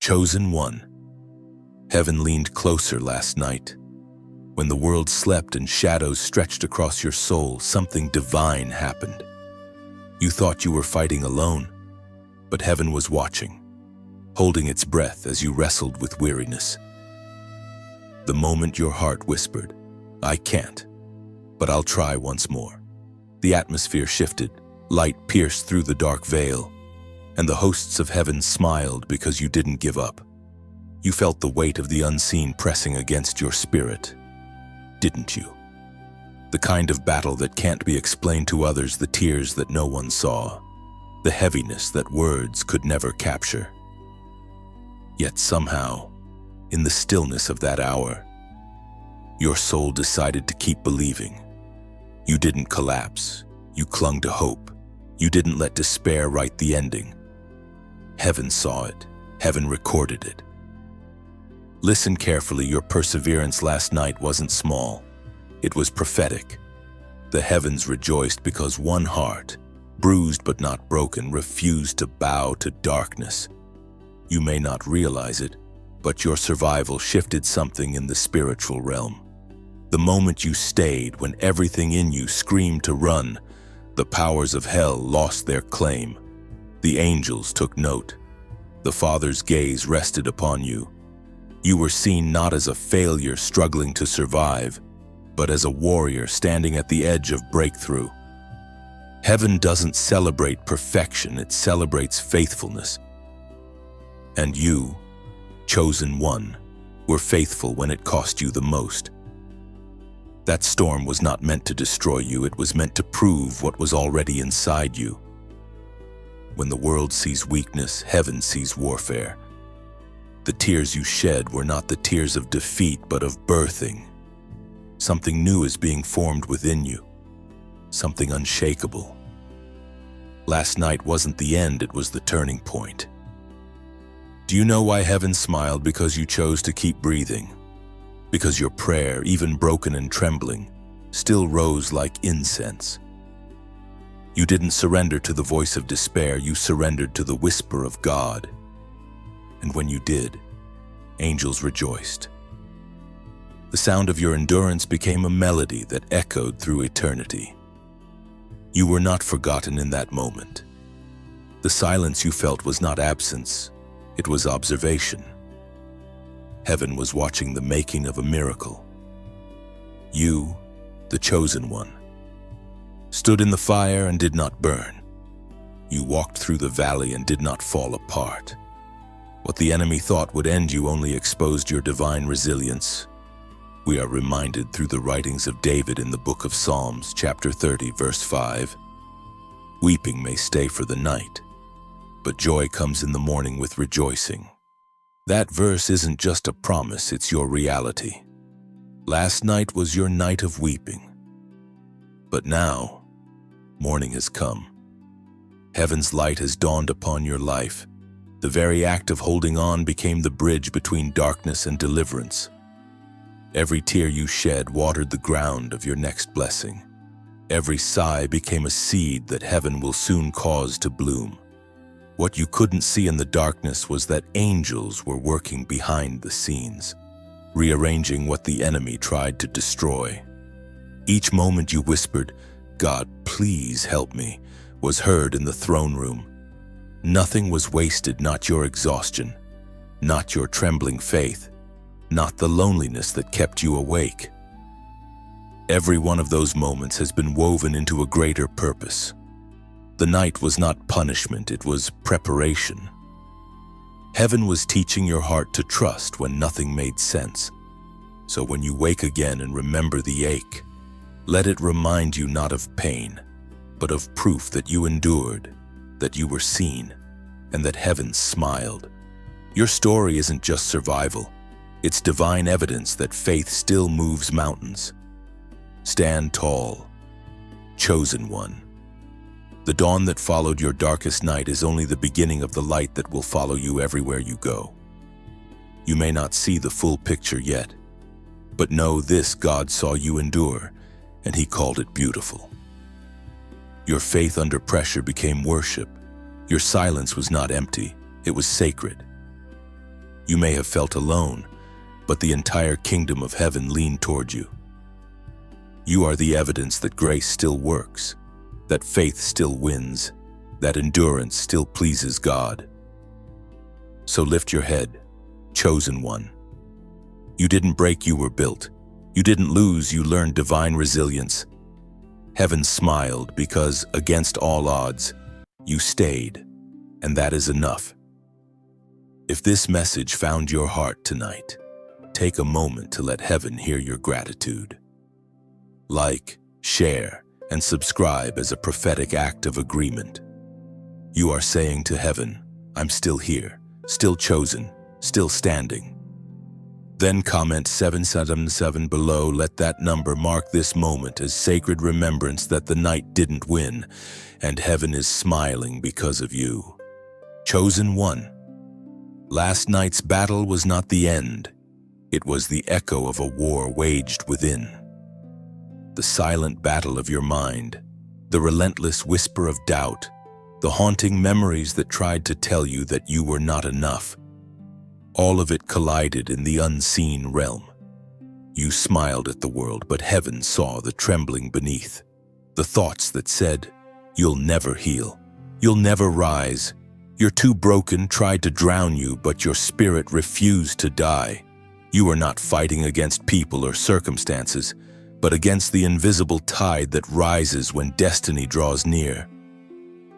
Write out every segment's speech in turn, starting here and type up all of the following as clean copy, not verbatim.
Chosen one. Heaven leaned closer last night. When the world slept and shadows stretched across your soul, something divine happened. You thought you were fighting alone, but heaven was watching, holding its breath as you wrestled with weariness. The moment your heart whispered, "I can't, but I'll try once more," the atmosphere shifted, light pierced through the dark veil, and the hosts of heaven smiled because you didn't give up. You felt the weight of the unseen pressing against your spirit, didn't you? The kind of battle that can't be explained to others, the tears that no one saw, the heaviness that words could never capture. Yet somehow, in the stillness of that hour, your soul decided to keep believing. You didn't collapse. You clung to hope. You didn't let despair write the ending. Heaven saw it. Heaven recorded it. Listen carefully. Your perseverance last night wasn't small. It was prophetic. The heavens rejoiced because one heart, bruised but not broken, refused to bow to darkness. You may not realize it, but your survival shifted something in the spiritual realm. The moment you stayed, when everything in you screamed to run, the powers of hell lost their claim. The angels took note. The Father's gaze rested upon you. You were seen not as a failure struggling to survive, but as a warrior standing at the edge of breakthrough. Heaven doesn't celebrate perfection, it celebrates faithfulness. And you, chosen one, were faithful when it cost you the most. That storm was not meant to destroy you, it was meant to prove what was already inside you. When the world sees weakness, heaven sees warfare. The tears you shed were not the tears of defeat, but of birthing. Something new is being formed within you, something unshakable. Last night wasn't the end, it was the turning point. Do you know why heaven smiled? Because you chose to keep breathing. Because your prayer, even broken and trembling, still rose like incense. You didn't surrender to the voice of despair, you surrendered to the whisper of God. And when you did, angels rejoiced. The sound of your endurance became a melody that echoed through eternity. You were not forgotten in that moment. The silence you felt was not absence, it was observation. Heaven was watching the making of a miracle. You, the chosen one, stood in the fire and did not burn. You walked through the valley and did not fall apart. What the enemy thought would end you only exposed your divine resilience. We are reminded through the writings of David in the book of Psalms, chapter 30, verse 5. Weeping may stay for the night, but joy comes in the morning with rejoicing. That verse isn't just a promise, it's your reality. Last night was your night of weeping. But now, morning has come. Heaven's light has dawned upon your life. The very act of holding on became the bridge between darkness and deliverance. Every tear you shed watered the ground of your next blessing. Every sigh became a seed that heaven will soon cause to bloom. What you couldn't see in the darkness was that angels were working behind the scenes, rearranging what the enemy tried to destroy. Each moment you whispered, "God, please help me," was heard in the throne room. Nothing was wasted, not your exhaustion, not your trembling faith, not the loneliness that kept you awake. Every one of those moments has been woven into a greater purpose. The night was not punishment, it was preparation. Heaven was teaching your heart to trust when nothing made sense. So when you wake again and remember the ache, let it remind you not of pain, but of proof that you endured, that you were seen, and that heaven smiled. Your story isn't just survival, it's divine evidence that faith still moves mountains. Stand tall, chosen one. The dawn that followed your darkest night is only the beginning of the light that will follow you everywhere you go. You may not see the full picture yet, but know this: God saw you endure, and He called it beautiful. Your faith under pressure became worship. Your silence was not empty, it was sacred. You may have felt alone, but the entire kingdom of heaven leaned toward you. You are the evidence that grace still works, that faith still wins, that endurance still pleases God. So lift your head, chosen one. You didn't break, you were built. You didn't lose, you learned divine resilience. Heaven smiled because, against all odds, you stayed, and that is enough. If this message found your heart tonight, take a moment to let heaven hear your gratitude. Like, share, and subscribe as a prophetic act of agreement. You are saying to heaven, I'm still here, still chosen, still standing. Then comment 777 below. Let that number mark this moment as sacred remembrance that the night didn't win, and heaven is smiling because of you. Chosen one. Last night's battle was not the end. It was the echo of a war waged within. The silent battle of your mind, the relentless whisper of doubt, the haunting memories that tried to tell you that you were not enough. All of it collided in the unseen realm. You smiled at the world, but heaven saw the trembling beneath. The thoughts that said, you'll never heal, you'll never rise, you're too broken, tried to drown you, but your spirit refused to die. You are not fighting against people or circumstances, but against the invisible tide that rises when destiny draws near.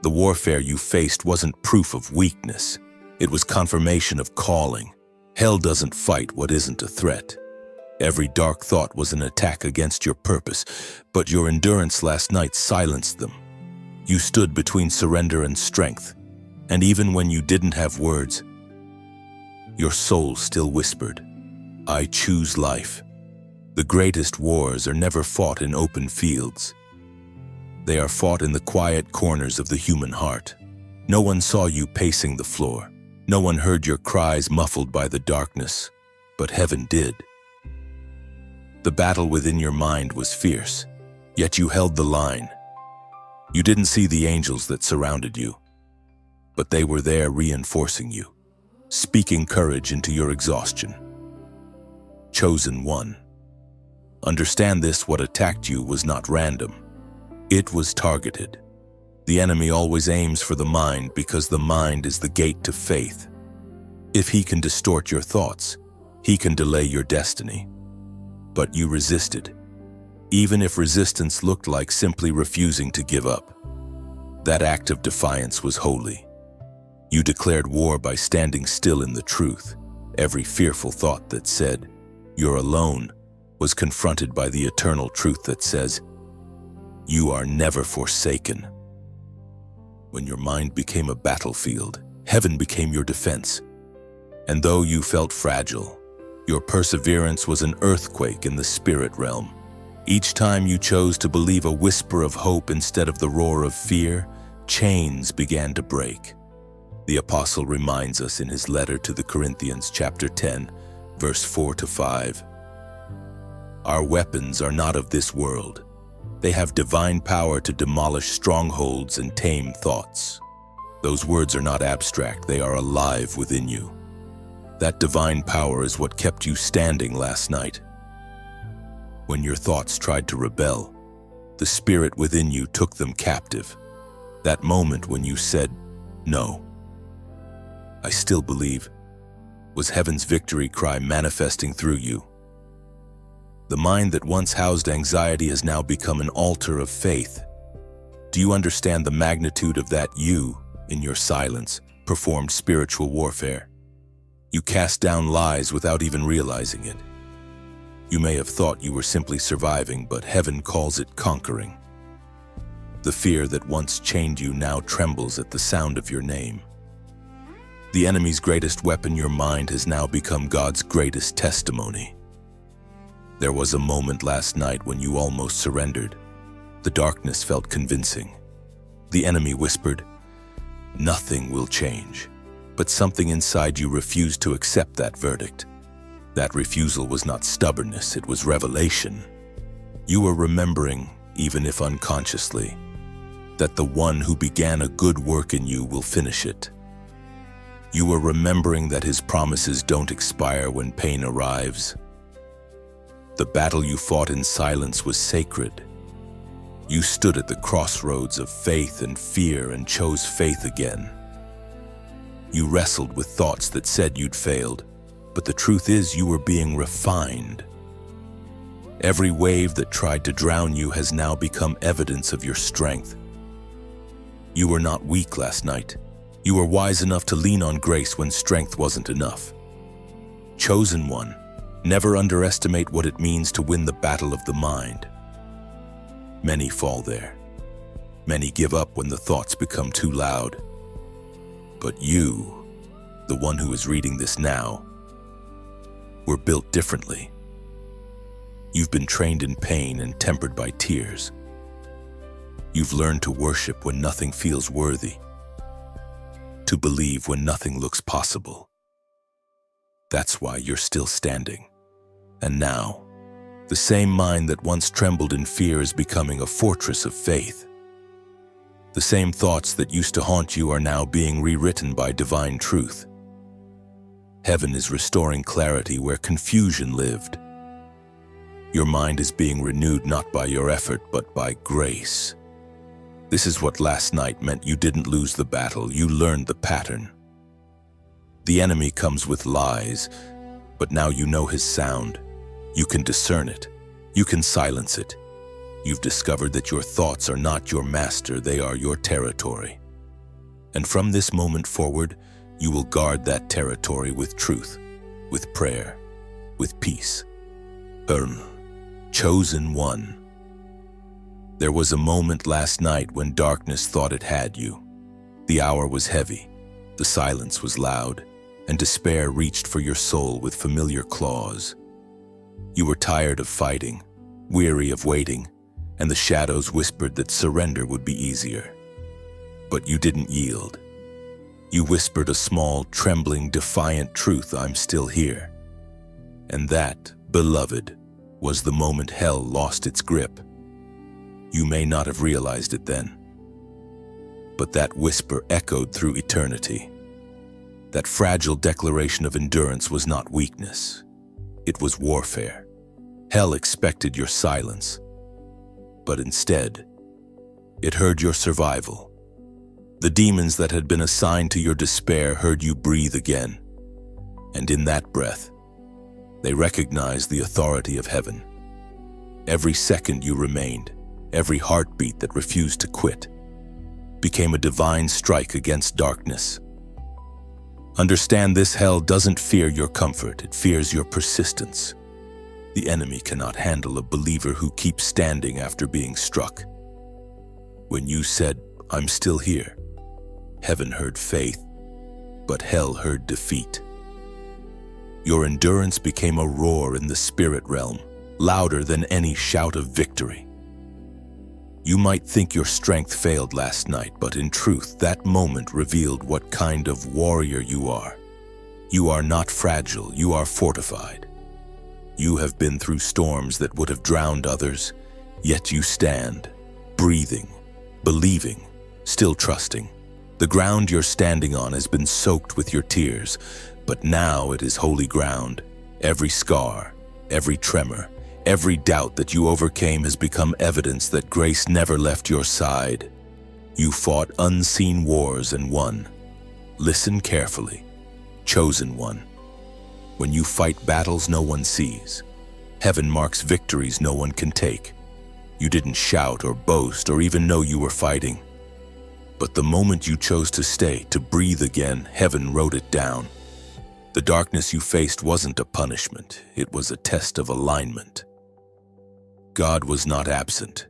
The warfare you faced wasn't proof of weakness. It was confirmation of calling. Hell doesn't fight what isn't a threat. Every dark thought was an attack against your purpose, but your endurance last night silenced them. You stood between surrender and strength, and even when you didn't have words, your soul still whispered, I choose life. The greatest wars are never fought in open fields. They are fought in the quiet corners of the human heart. No one saw you pacing the floor. No one heard your cries muffled by the darkness, but heaven did. The battle within your mind was fierce, yet you held the line. You didn't see the angels that surrounded you, but they were there reinforcing you, speaking courage into your exhaustion. Chosen one. Understand this: what attacked you was not random. It was targeted. The enemy always aims for the mind because the mind is the gate to faith. If he can distort your thoughts, he can delay your destiny. But you resisted, even if resistance looked like simply refusing to give up. That act of defiance was holy. You declared war by standing still in the truth. Every fearful thought that said, you're alone, was confronted by the eternal truth that says, you are never forsaken. When your mind became a battlefield, heaven became your defense. And though you felt fragile, your perseverance was an earthquake in the spirit realm. Each time you chose to believe a whisper of hope instead of the roar of fear, chains began to break. The apostle reminds us in his letter to the Corinthians, chapter 10, verse 4-5. Our weapons are not of this world. They have divine power to demolish strongholds and tame thoughts. Those words are not abstract, they are alive within you. That divine power is what kept you standing last night. When your thoughts tried to rebel, the spirit within you took them captive. That moment when you said, no, I still believe, was heaven's victory cry manifesting through you. The mind that once housed anxiety has now become an altar of faith. Do you understand the magnitude of that? You, in your silence, performed spiritual warfare. You cast down lies without even realizing it. You may have thought you were simply surviving, but heaven calls it conquering. The fear that once chained you now trembles at the sound of your name. The enemy's greatest weapon, your mind, has now become God's greatest testimony. There was a moment last night when you almost surrendered. The darkness felt convincing. The enemy whispered, nothing will change. But something inside you refused to accept that verdict. That refusal was not stubbornness, it was revelation. You were remembering, even if unconsciously, that the one who began a good work in you will finish it. You were remembering that his promises don't expire when pain arrives. The battle you fought in silence was sacred. You stood at the crossroads of faith and fear and chose faith again. You wrestled with thoughts that said you'd failed, but the truth is you were being refined. Every wave that tried to drown you has now become evidence of your strength. You were not weak last night. You were wise enough to lean on grace when strength wasn't enough. Chosen one, never underestimate what it means to win the battle of the mind. Many fall there. Many give up when the thoughts become too loud. But you, the one who is reading this now, were built differently. You've been trained in pain and tempered by tears. You've learned to worship when nothing feels worthy, to believe when nothing looks possible. That's why you're still standing. And now, the same mind that once trembled in fear is becoming a fortress of faith. The same thoughts that used to haunt you are now being rewritten by divine truth. Heaven is restoring clarity where confusion lived. Your mind is being renewed not by your effort, but by grace. This is what last night meant. You didn't lose the battle, you learned the pattern. The enemy comes with lies, but now you know his sound. You can discern it. You can silence it. You've discovered that your thoughts are not your master, they are your territory. And from this moment forward, you will guard that territory with truth, with prayer, with peace. Chosen one. There was a moment last night when darkness thought it had you. The hour was heavy, the silence was loud, and despair reached for your soul with familiar claws. You were tired of fighting, weary of waiting, and the shadows whispered that surrender would be easier. But you didn't yield. You whispered a small, trembling, defiant truth: I'm still here. And that, beloved, was the moment hell lost its grip. You may not have realized it then, but that whisper echoed through eternity. That fragile declaration of endurance was not weakness. It was warfare. Hell expected your silence, but instead, it heard your survival. The demons that had been assigned to your despair heard you breathe again, and in that breath, they recognized the authority of heaven. Every second you remained, every heartbeat that refused to quit, became a divine strike against darkness. Understand this: hell doesn't fear your comfort, it fears your persistence. The enemy cannot handle a believer who keeps standing after being struck. When you said, I'm still here, heaven heard faith, but hell heard defeat. Your endurance became a roar in the spirit realm, louder than any shout of victory. You might think your strength failed last night, but in truth, that moment revealed what kind of warrior you are. You are not fragile, you are fortified. You have been through storms that would have drowned others, yet you stand, breathing, believing, still trusting. The ground you're standing on has been soaked with your tears, but now it is holy ground. Every scar, every tremor, every doubt that you overcame has become evidence that grace never left your side. You fought unseen wars and won. Listen carefully. Chosen one. When you fight battles no one sees, heaven marks victories no one can take. You didn't shout or boast or even know you were fighting. But the moment you chose to stay, to breathe again, heaven wrote it down. The darkness you faced wasn't a punishment, it was a test of alignment. God was not absent.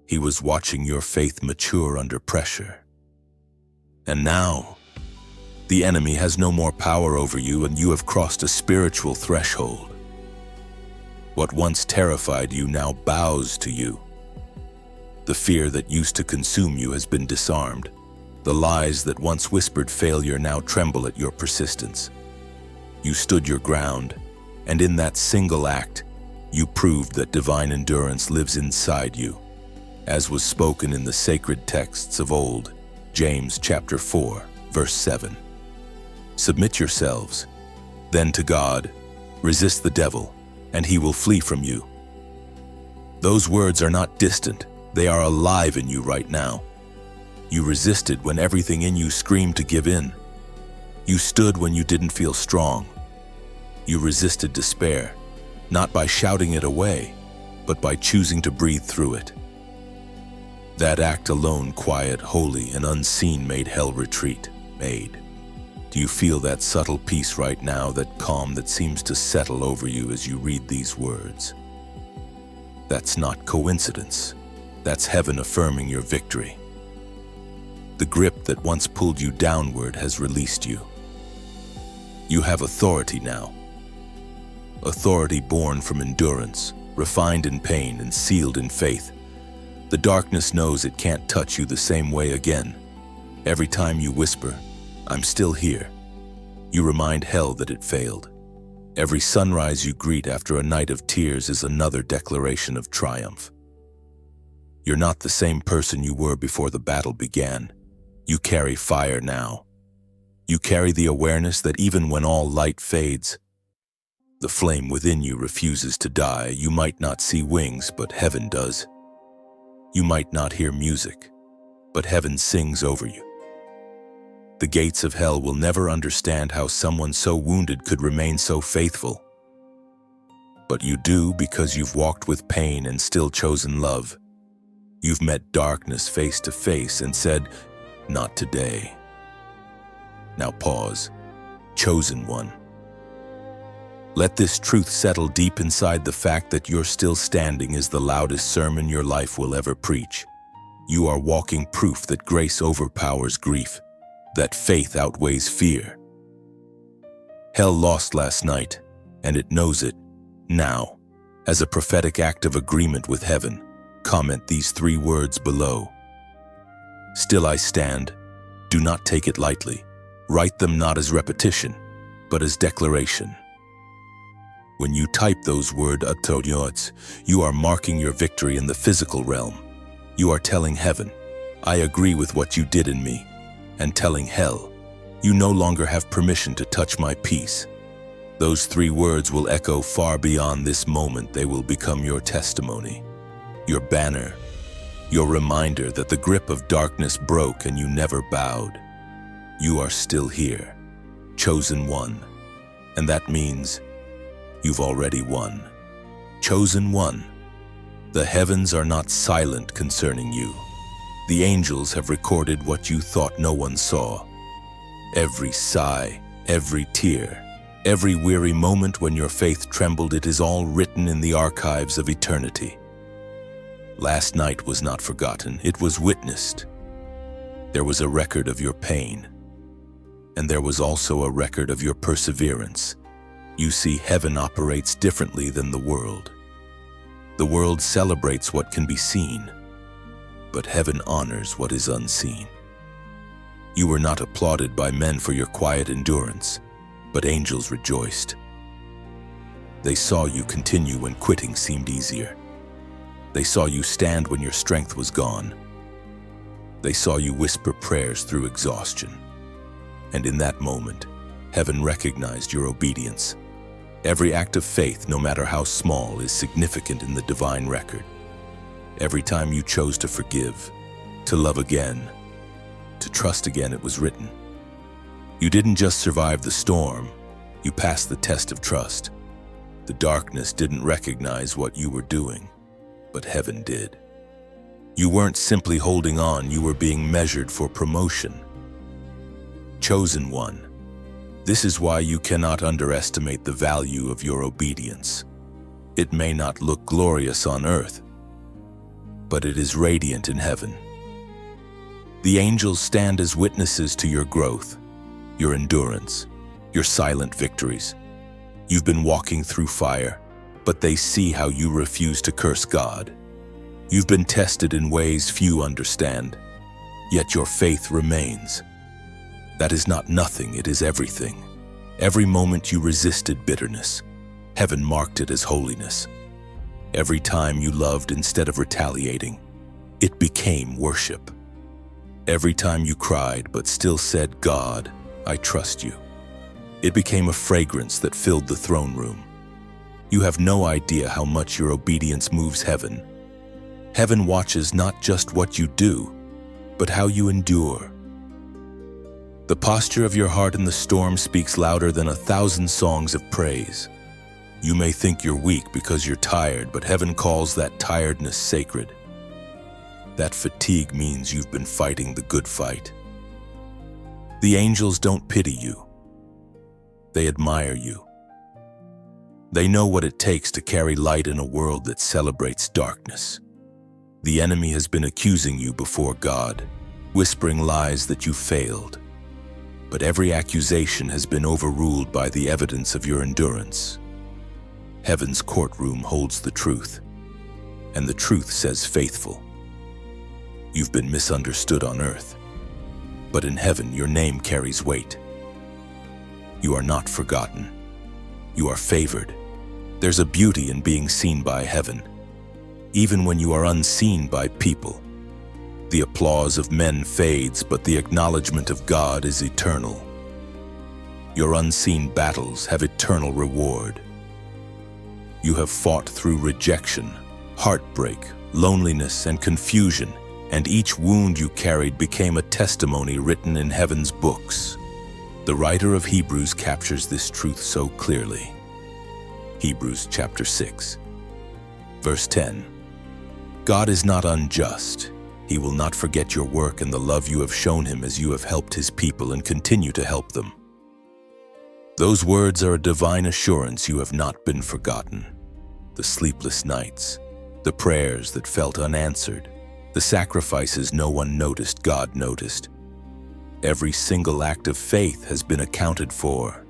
He was watching your faith mature under pressure. And now, the enemy has no more power over you, and you have crossed a spiritual threshold. What once terrified you now bows to you. The fear that used to consume you has been disarmed. The lies that once whispered failure now tremble at your persistence. You stood your ground, and in that single act, you proved that divine endurance lives inside you, as was spoken in the sacred texts of old, James chapter 4, verse 7. Submit yourselves. Then to God, resist the devil, and he will flee from you. Those words are not distant, they are alive in you right now. You resisted when everything in you screamed to give in. You stood when you didn't feel strong. You resisted despair, not by shouting it away, but by choosing to breathe through it. That act alone, quiet, holy, and unseen, made hell retreat. Do you feel that subtle peace right now, that calm that seems to settle over you as you read these words? That's not coincidence. That's heaven affirming your victory. The grip that once pulled you downward has released you. You have authority now. Authority born from endurance, refined in pain and sealed in faith. The darkness knows it can't touch you the same way again. Every time you whisper, "I'm still here," you remind hell that it failed. Every sunrise you greet after a night of tears is another declaration of triumph. You're not the same person you were before the battle began. You carry fire now. You carry the awareness that even when all light fades, the flame within you refuses to die. You might not see wings, but heaven does. You might not hear music, but heaven sings over you. The gates of hell will never understand how someone so wounded could remain so faithful. But you do, because you've walked with pain and still chosen love. You've met darkness face to face and said, "Not today." Now pause. Chosen one. Let this truth settle deep inside. The fact that you're still standing is the loudest sermon your life will ever preach. You are walking proof that grace overpowers grief, that faith outweighs fear. Hell lost last night, and it knows it now. As a prophetic act of agreement with heaven, comment these 3 words below. Still I stand. Do not take it lightly. Write them not as repetition, but as declaration. When you type those words, you are marking your victory in the physical realm. You are telling heaven, "I agree with what you did in me," and telling hell, "You no longer have permission to touch my peace." Those 3 words will echo far beyond this moment. They will become your testimony, your banner, your reminder that the grip of darkness broke and you never bowed. You are still here, chosen one, and that means you've already won. Chosen one. The heavens are not silent concerning you. The angels have recorded what you thought no one saw. Every sigh, every tear, every weary moment when your faith trembled, it is all written in the archives of eternity. Last night was not forgotten, it was witnessed. There was a record of your pain, and there was also a record of your perseverance. You see, heaven operates differently than the world. The world celebrates what can be seen, but heaven honors what is unseen. You were not applauded by men for your quiet endurance, but angels rejoiced. They saw you continue when quitting seemed easier. They saw you stand when your strength was gone. They saw you whisper prayers through exhaustion. And in that moment, heaven recognized your obedience. Every act of faith, no matter how small, is significant in the divine record. Every time you chose to forgive, to love again, to trust again, it was written. You didn't just survive the storm, you passed the test of trust. The darkness didn't recognize what you were doing, but heaven did. You weren't simply holding on, you were being measured for promotion. Chosen one. This is why you cannot underestimate the value of your obedience. It may not look glorious on earth, but it is radiant in heaven. The angels stand as witnesses to your growth, your endurance, your silent victories. You've been walking through fire, but they see how you refuse to curse God. You've been tested in ways few understand, yet your faith remains. That is not nothing, it is everything. Every moment you resisted bitterness, heaven marked it as holiness. Every time you loved instead of retaliating, it became worship. Every time you cried but still said, "God, I trust you," It became a fragrance that filled the throne room. You have no idea how much your obedience moves heaven. Heaven watches not just what you do, but how you endure. The posture of your heart in the storm speaks louder than 1,000 songs of praise. You may think you're weak because you're tired, but heaven calls that tiredness sacred. That fatigue means you've been fighting the good fight. The angels don't pity you. They admire you. They know what it takes to carry light in a world that celebrates darkness. The enemy has been accusing you before God, whispering lies that you failed. But every accusation has been overruled by the evidence of your endurance. Heaven's courtroom holds the truth, and the truth says faithful. You've been misunderstood on earth, but in heaven your name carries weight. You are not forgotten. You are favored. There's a beauty in being seen by heaven, even when you are unseen by people. The applause of men fades, but the acknowledgement of God is eternal. Your unseen battles have eternal reward. You have fought through rejection, heartbreak, loneliness, and confusion, and each wound you carried became a testimony written in heaven's books. The writer of Hebrews captures this truth so clearly. Hebrews chapter 6, verse 10. God is not unjust. He will not forget your work and the love you have shown him as you have helped his people and continue to help them. Those words are a divine assurance you have not been forgotten. The sleepless nights, the prayers that felt unanswered, the sacrifices no one noticed, God noticed. Every single act of faith has been accounted for.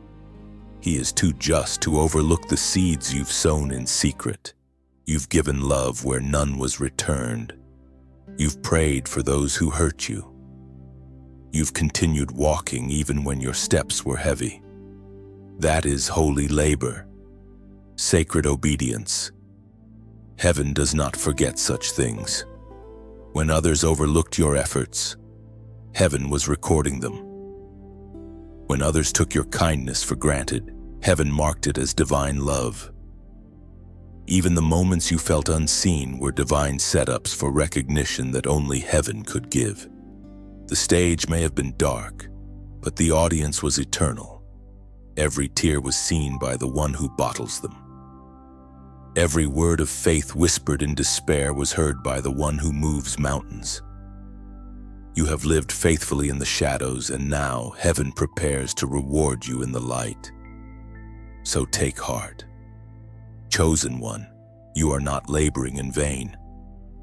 He is too just to overlook the seeds you've sown in secret. You've given love where none was returned. You've prayed for those who hurt you. You've continued walking even when your steps were heavy. That is holy labor, sacred obedience. Heaven does not forget such things. When others overlooked your efforts, heaven was recording them. When others took your kindness for granted, heaven marked it as divine love. Even the moments you felt unseen were divine setups for recognition that only heaven could give. The stage may have been dark, but the audience was eternal. Every tear was seen by the one who bottles them. Every word of faith whispered in despair was heard by the one who moves mountains. You have lived faithfully in the shadows, and now heaven prepares to reward you in the light. So take heart. Chosen one, you are not laboring in vain.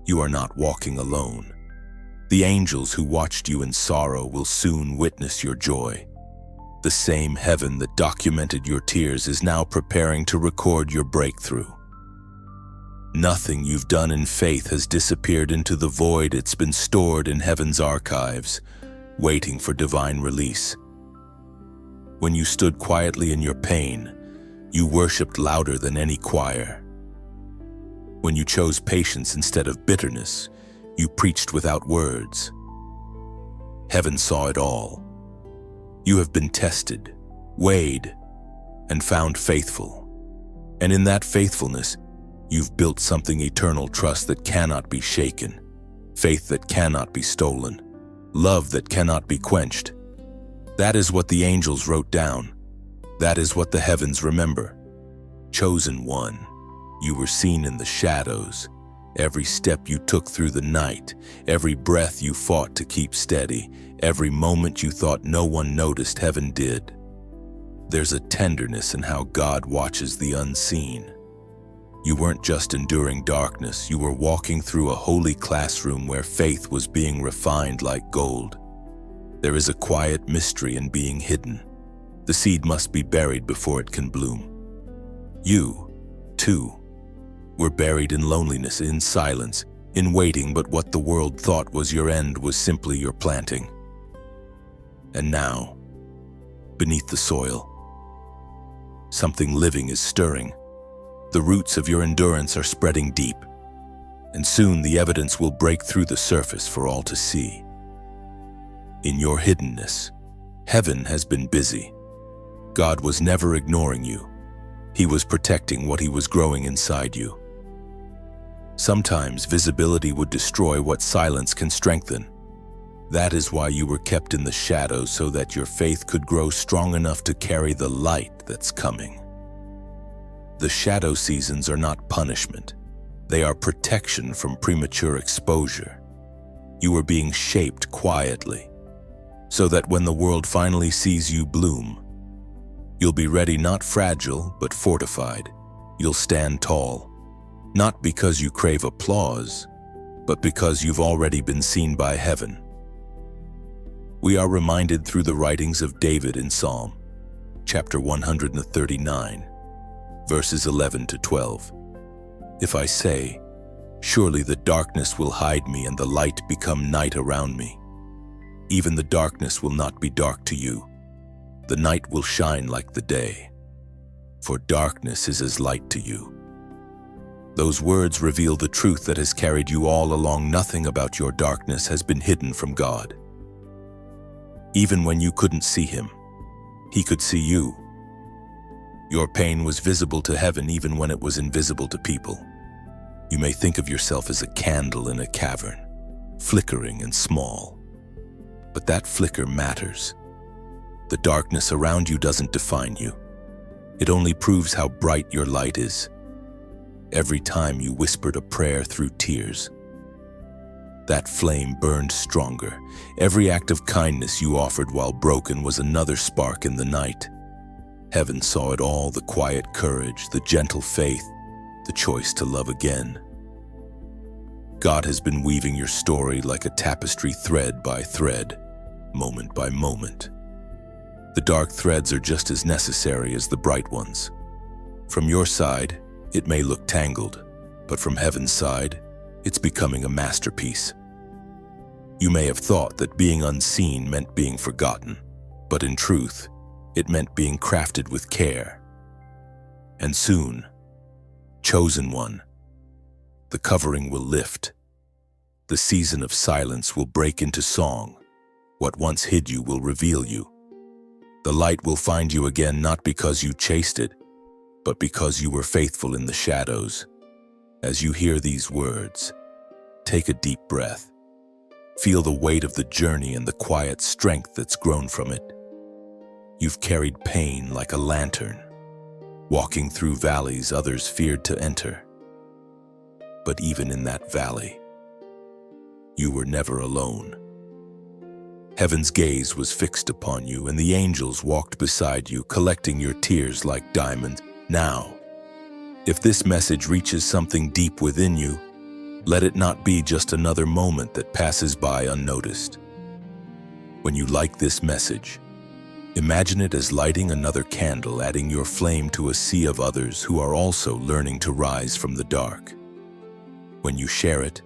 You are not walking alone. The angels who watched you in sorrow will soon witness your joy. The same heaven that documented your tears is now preparing to record your breakthrough. Nothing you've done in faith has disappeared into the void. It's been stored in heaven's archives, waiting for divine release. When you stood quietly in your pain, you worshipped louder than any choir. When you chose patience instead of bitterness, you preached without words. Heaven saw it all. You have been tested, weighed, and found faithful. And in that faithfulness, you've built something eternal: trust that cannot be shaken, faith that cannot be stolen, love that cannot be quenched. That is what the angels wrote down. That is what the heavens remember. Chosen one, you were seen in the shadows. Every step you took through the night, every breath you fought to keep steady, every moment you thought no one noticed, heaven did. There's a tenderness in how God watches the unseen. You weren't just enduring darkness, you were walking through a holy classroom where faith was being refined like gold. There is a quiet mystery in being hidden. The seed must be buried before it can bloom. You, too, were buried in loneliness, in silence, in waiting, but what the world thought was your end was simply your planting. And now, beneath the soil, something living is stirring. The roots of your endurance are spreading deep, and soon the evidence will break through the surface for all to see. In your hiddenness, heaven has been busy. God was never ignoring you. He was protecting what he was growing inside you. Sometimes visibility would destroy what silence can strengthen. That is why you were kept in the shadows, so that your faith could grow strong enough to carry the light that's coming. The shadow seasons are not punishment. They are protection from premature exposure. You are being shaped quietly, so that when the world finally sees you bloom, you'll be ready, not fragile, but fortified. You'll stand tall, not because you crave applause, but because you've already been seen by heaven. We are reminded through the writings of David in Psalm, chapter 139, verses 11 to 12. If I say, "Surely the darkness will hide me and the light become night around me," even the darkness will not be dark to you. The night will shine like the day, for darkness is as light to you. Those words reveal the truth that has carried you all along. Nothing about your darkness has been hidden from God. Even when you couldn't see him, he could see you. Your pain was visible to heaven even when it was invisible to people. You may think of yourself as a candle in a cavern, flickering and small. But that flicker matters. The darkness around you doesn't define you. It only proves how bright your light is. Every time you whispered a prayer through tears, that flame burned stronger. Every act of kindness you offered while broken was another spark in the night. Heaven saw it all: the quiet courage, the gentle faith, the choice to love again. God has been weaving your story like a tapestry, thread by thread, moment by moment. The dark threads are just as necessary as the bright ones. From your side, it may look tangled, but from heaven's side, it's becoming a masterpiece. You may have thought that being unseen meant being forgotten, but in truth, it meant being crafted with care. And soon, chosen one, the covering will lift. The season of silence will break into song. What once hid you will reveal you. The light will find you again, not because you chased it, but because you were faithful in the shadows. As you hear these words, take a deep breath. Feel the weight of the journey and the quiet strength that's grown from it. You've carried pain like a lantern, walking through valleys others feared to enter. But even in that valley, you were never alone. Heaven's gaze was fixed upon you, and the angels walked beside you, collecting your tears like diamonds. Now, if this message reaches something deep within you, let it not be just another moment that passes by unnoticed. When you like this message, imagine it as lighting another candle, adding your flame to a sea of others who are also learning to rise from the dark. When you share it,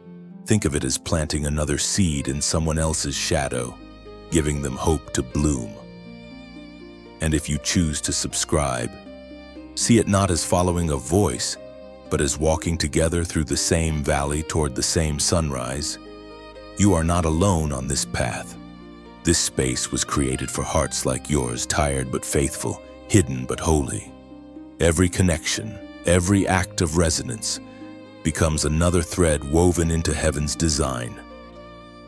think of it as planting another seed in someone else's shadow, giving them hope to bloom. And if you choose to subscribe, see it not as following a voice, but as walking together through the same valley toward the same sunrise. You are not alone on this path. This space was created for hearts like yours, tired but faithful, hidden but holy. Every connection, every act of resonance becomes another thread woven into heaven's design.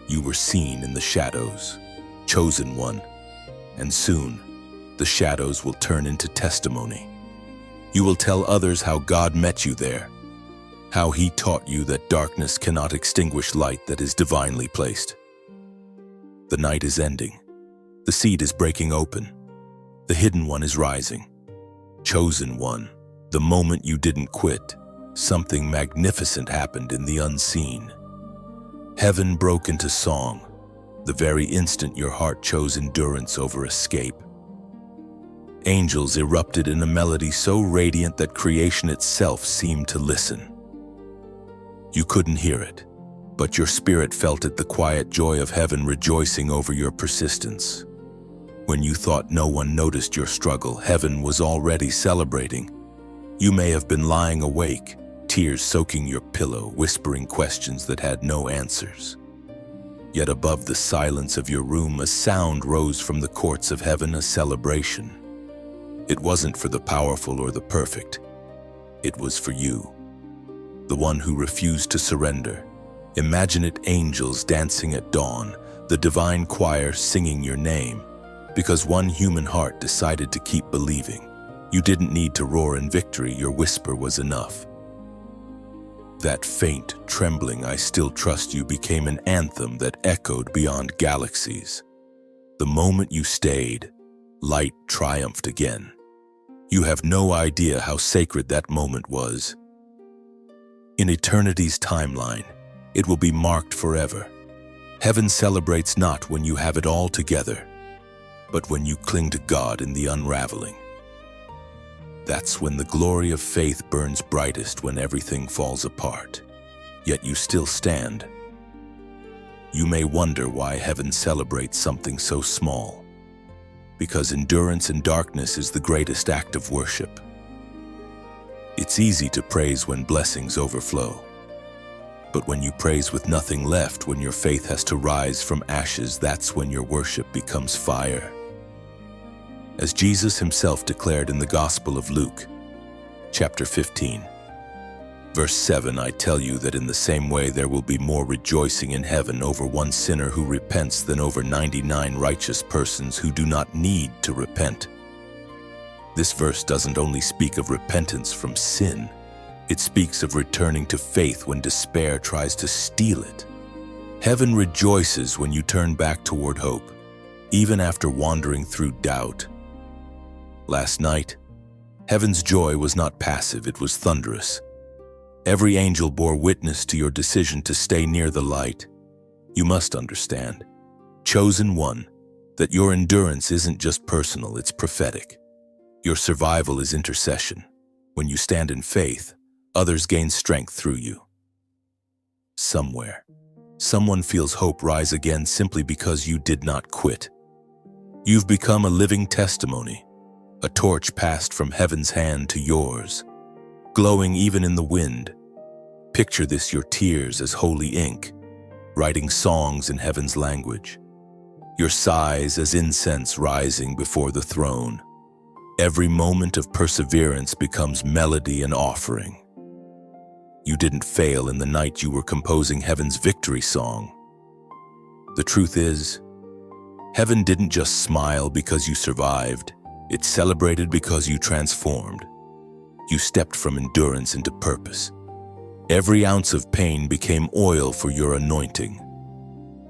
You were seen in the shadows, chosen one, and soon the shadows will turn into testimony. You will tell others how God met you there, how he taught you that darkness cannot extinguish light that is divinely placed. The night is ending. The seed is breaking open. The hidden one is rising. Chosen one, the moment you didn't quit, something magnificent happened in the unseen. Heaven broke into song, the very instant your heart chose endurance over escape. Angels erupted in a melody so radiant that creation itself seemed to listen. You couldn't hear it, but your spirit felt it, the quiet joy of heaven rejoicing over your persistence. When you thought no one noticed your struggle, heaven was already celebrating. You may have been lying awake, tears soaking your pillow, whispering questions that had no answers. Yet above the silence of your room, a sound rose from the courts of heaven, a celebration. It wasn't for the powerful or the perfect. It was for you, the one who refused to surrender. Imagine it, angels dancing at dawn, the divine choir singing your name, because one human heart decided to keep believing. You didn't need to roar in victory, your whisper was enough. That faint, trembling "I still trust you" became an anthem that echoed beyond galaxies. The moment you stayed, light triumphed again. You have no idea how sacred that moment was. In eternity's timeline, it will be marked forever. Heaven celebrates not when you have it all together, but when you cling to God in the unraveling. That's when the glory of faith burns brightest, when everything falls apart, yet you still stand. You may wonder why heaven celebrates something so small. Because endurance in darkness is the greatest act of worship. It's easy to praise when blessings overflow. But when you praise with nothing left, when your faith has to rise from ashes, that's when your worship becomes fire. As Jesus himself declared in the Gospel of Luke, chapter 15, verse 7, "I tell you that in the same way there will be more rejoicing in heaven over one sinner who repents than over 99 righteous persons who do not need to repent." This verse doesn't only speak of repentance from sin, it speaks of returning to faith when despair tries to steal it. Heaven rejoices when you turn back toward hope, even after wandering through doubt. Last night, heaven's joy was not passive, it was thunderous. Every angel bore witness to your decision to stay near the light. You must understand, chosen one, that your endurance isn't just personal, it's prophetic. Your survival is intercession. When you stand in faith, others gain strength through you. Somewhere, someone feels hope rise again simply because you did not quit. You've become a living testimony, a torch passed from heaven's hand to yours, glowing even in the wind. Picture this, your tears as holy ink, writing songs in heaven's language. Your sighs as incense rising before the throne. Every moment of perseverance becomes melody and offering. You didn't fail in the night you were composing heaven's victory song. The truth is, heaven didn't just smile because you survived. It celebrated because you transformed. You stepped from endurance into purpose. Every ounce of pain became oil for your anointing.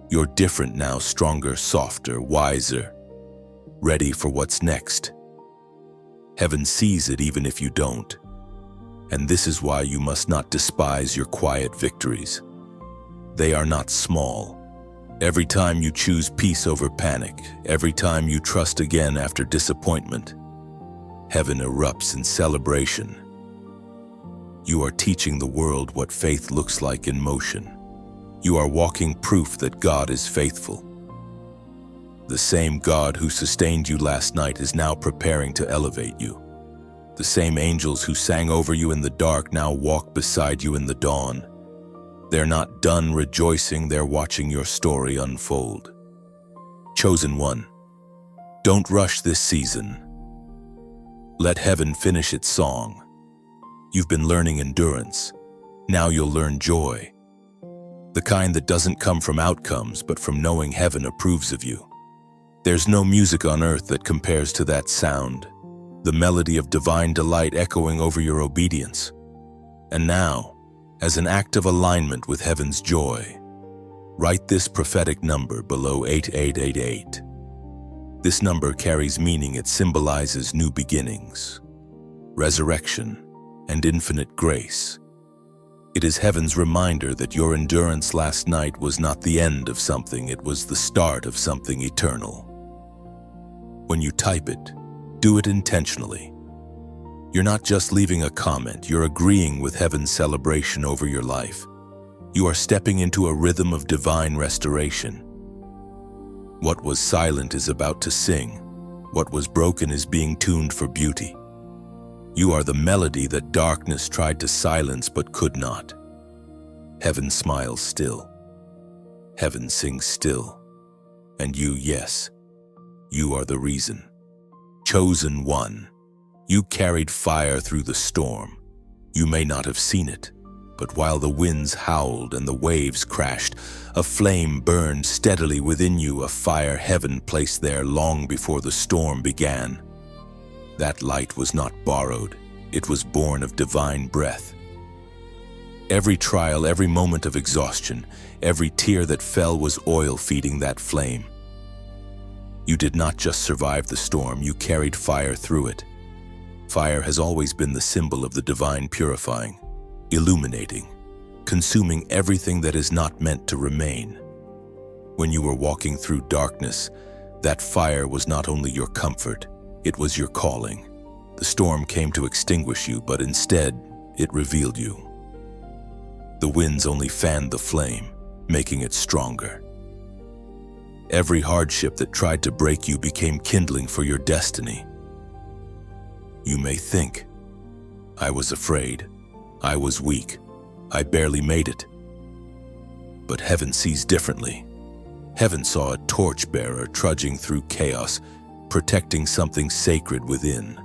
You're different now, stronger, softer, wiser, ready for what's next. Heaven sees it even if you don't. And this is why you must not despise your quiet victories. They are not small. Every time you choose peace over panic, every time you trust again after disappointment, heaven erupts in celebration. You are teaching the world what faith looks like in motion. You are walking proof that God is faithful. The same God who sustained you last night is now preparing to elevate you. The same angels who sang over you in the dark now walk beside you in the dawn. They're not done rejoicing, they're watching your story unfold. Chosen one, don't rush this season. Let heaven finish its song. You've been learning endurance. Now you'll learn joy. The kind that doesn't come from outcomes, but from knowing heaven approves of you. There's no music on earth that compares to that sound, the melody of divine delight echoing over your obedience. And now, as an act of alignment with heaven's joy, write this prophetic number below 8888. This number carries meaning. It symbolizes new beginnings, resurrection, and infinite grace. It is heaven's reminder that your endurance last night was not the end of something, it was the start of something eternal. When you type it, do it intentionally. You're not just leaving a comment, you're agreeing with heaven's celebration over your life. You are stepping into a rhythm of divine restoration. What was silent is about to sing. What was broken is being tuned for beauty. You are the melody that darkness tried to silence but could not. Heaven smiles still. Heaven sings still. And you, yes, you are the reason. Chosen one. You carried fire through the storm. You may not have seen it, but while the winds howled and the waves crashed, a flame burned steadily within you, a fire heaven placed there long before the storm began. That light was not borrowed. It was born of divine breath. Every trial, every moment of exhaustion, every tear that fell was oil feeding that flame. You did not just survive the storm, you carried fire through it. Fire has always been the symbol of the divine purifying, illuminating, consuming everything that is not meant to remain. When you were walking through darkness, that fire was not only your comfort, it was your calling. The storm came to extinguish you, but instead, it revealed you. The winds only fanned the flame, making it stronger. Every hardship that tried to break you became kindling for your destiny. You may think, I was afraid, I was weak, I barely made it. But heaven sees differently. Heaven saw a torchbearer trudging through chaos, protecting something sacred within.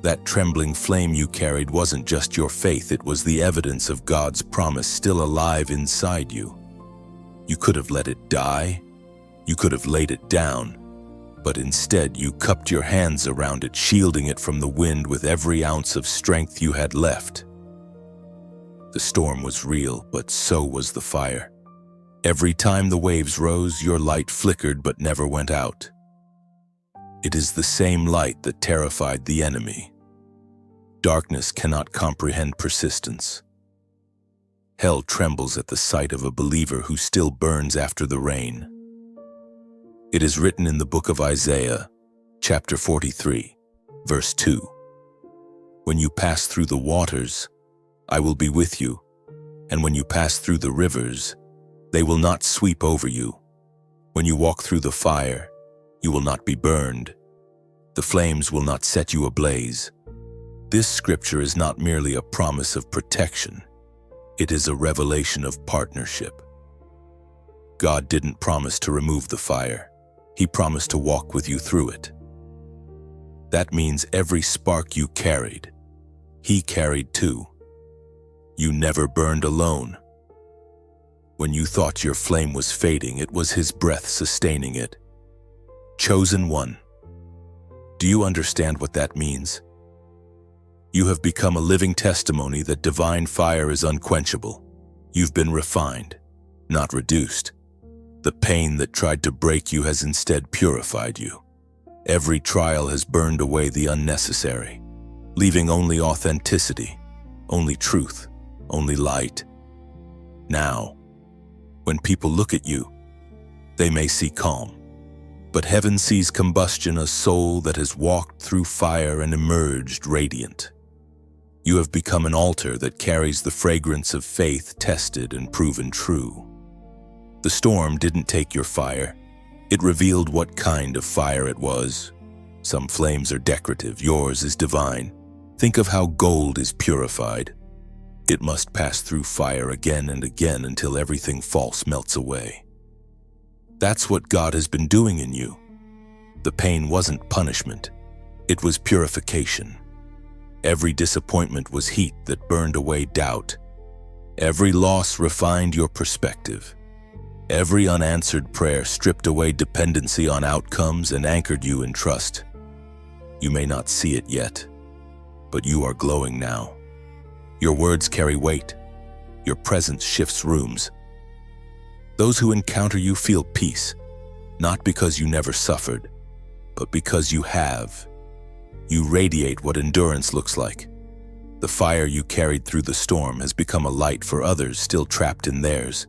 That trembling flame you carried wasn't just your faith, it was the evidence of God's promise still alive inside you. You could have let it die, you could have laid it down, but instead you cupped your hands around it, shielding it from the wind with every ounce of strength you had left. The storm was real, but so was the fire. Every time the waves rose, your light flickered but never went out. It is the same light that terrified the enemy. Darkness cannot comprehend persistence. Hell trembles at the sight of a believer who still burns after the rain. It is written in the book of Isaiah, chapter 43, verse 2. When you pass through the waters, I will be with you, and when you pass through the rivers, they will not sweep over you. When you walk through the fire, you will not be burned. The flames will not set you ablaze. This scripture is not merely a promise of protection. It is a revelation of partnership. God didn't promise to remove the fire. He promised to walk with you through it. That means every spark you carried, He carried too. You never burned alone. When you thought your flame was fading, it was His breath sustaining it. Chosen one. Do you understand what that means? You have become a living testimony that divine fire is unquenchable. You've been refined, not reduced. The pain that tried to break you has instead purified you. Every trial has burned away the unnecessary, leaving only authenticity, only truth, only light. Now, when people look at you, they may see calm. But heaven sees combustion, a soul that has walked through fire and emerged radiant. You have become an altar that carries the fragrance of faith tested and proven true. The storm didn't take your fire. It revealed what kind of fire it was. Some flames are decorative, yours is divine. Think of how gold is purified. It must pass through fire again and again until everything false melts away. That's what God has been doing in you. The pain wasn't punishment. It was purification. Every disappointment was heat that burned away doubt. Every loss refined your perspective. Every unanswered prayer stripped away dependency on outcomes and anchored you in trust. You may not see it yet, but you are glowing now. Your words carry weight. Your presence shifts rooms. Those who encounter you feel peace, not because you never suffered, but because you have. You radiate what endurance looks like. The fire you carried through the storm has become a light for others still trapped in theirs.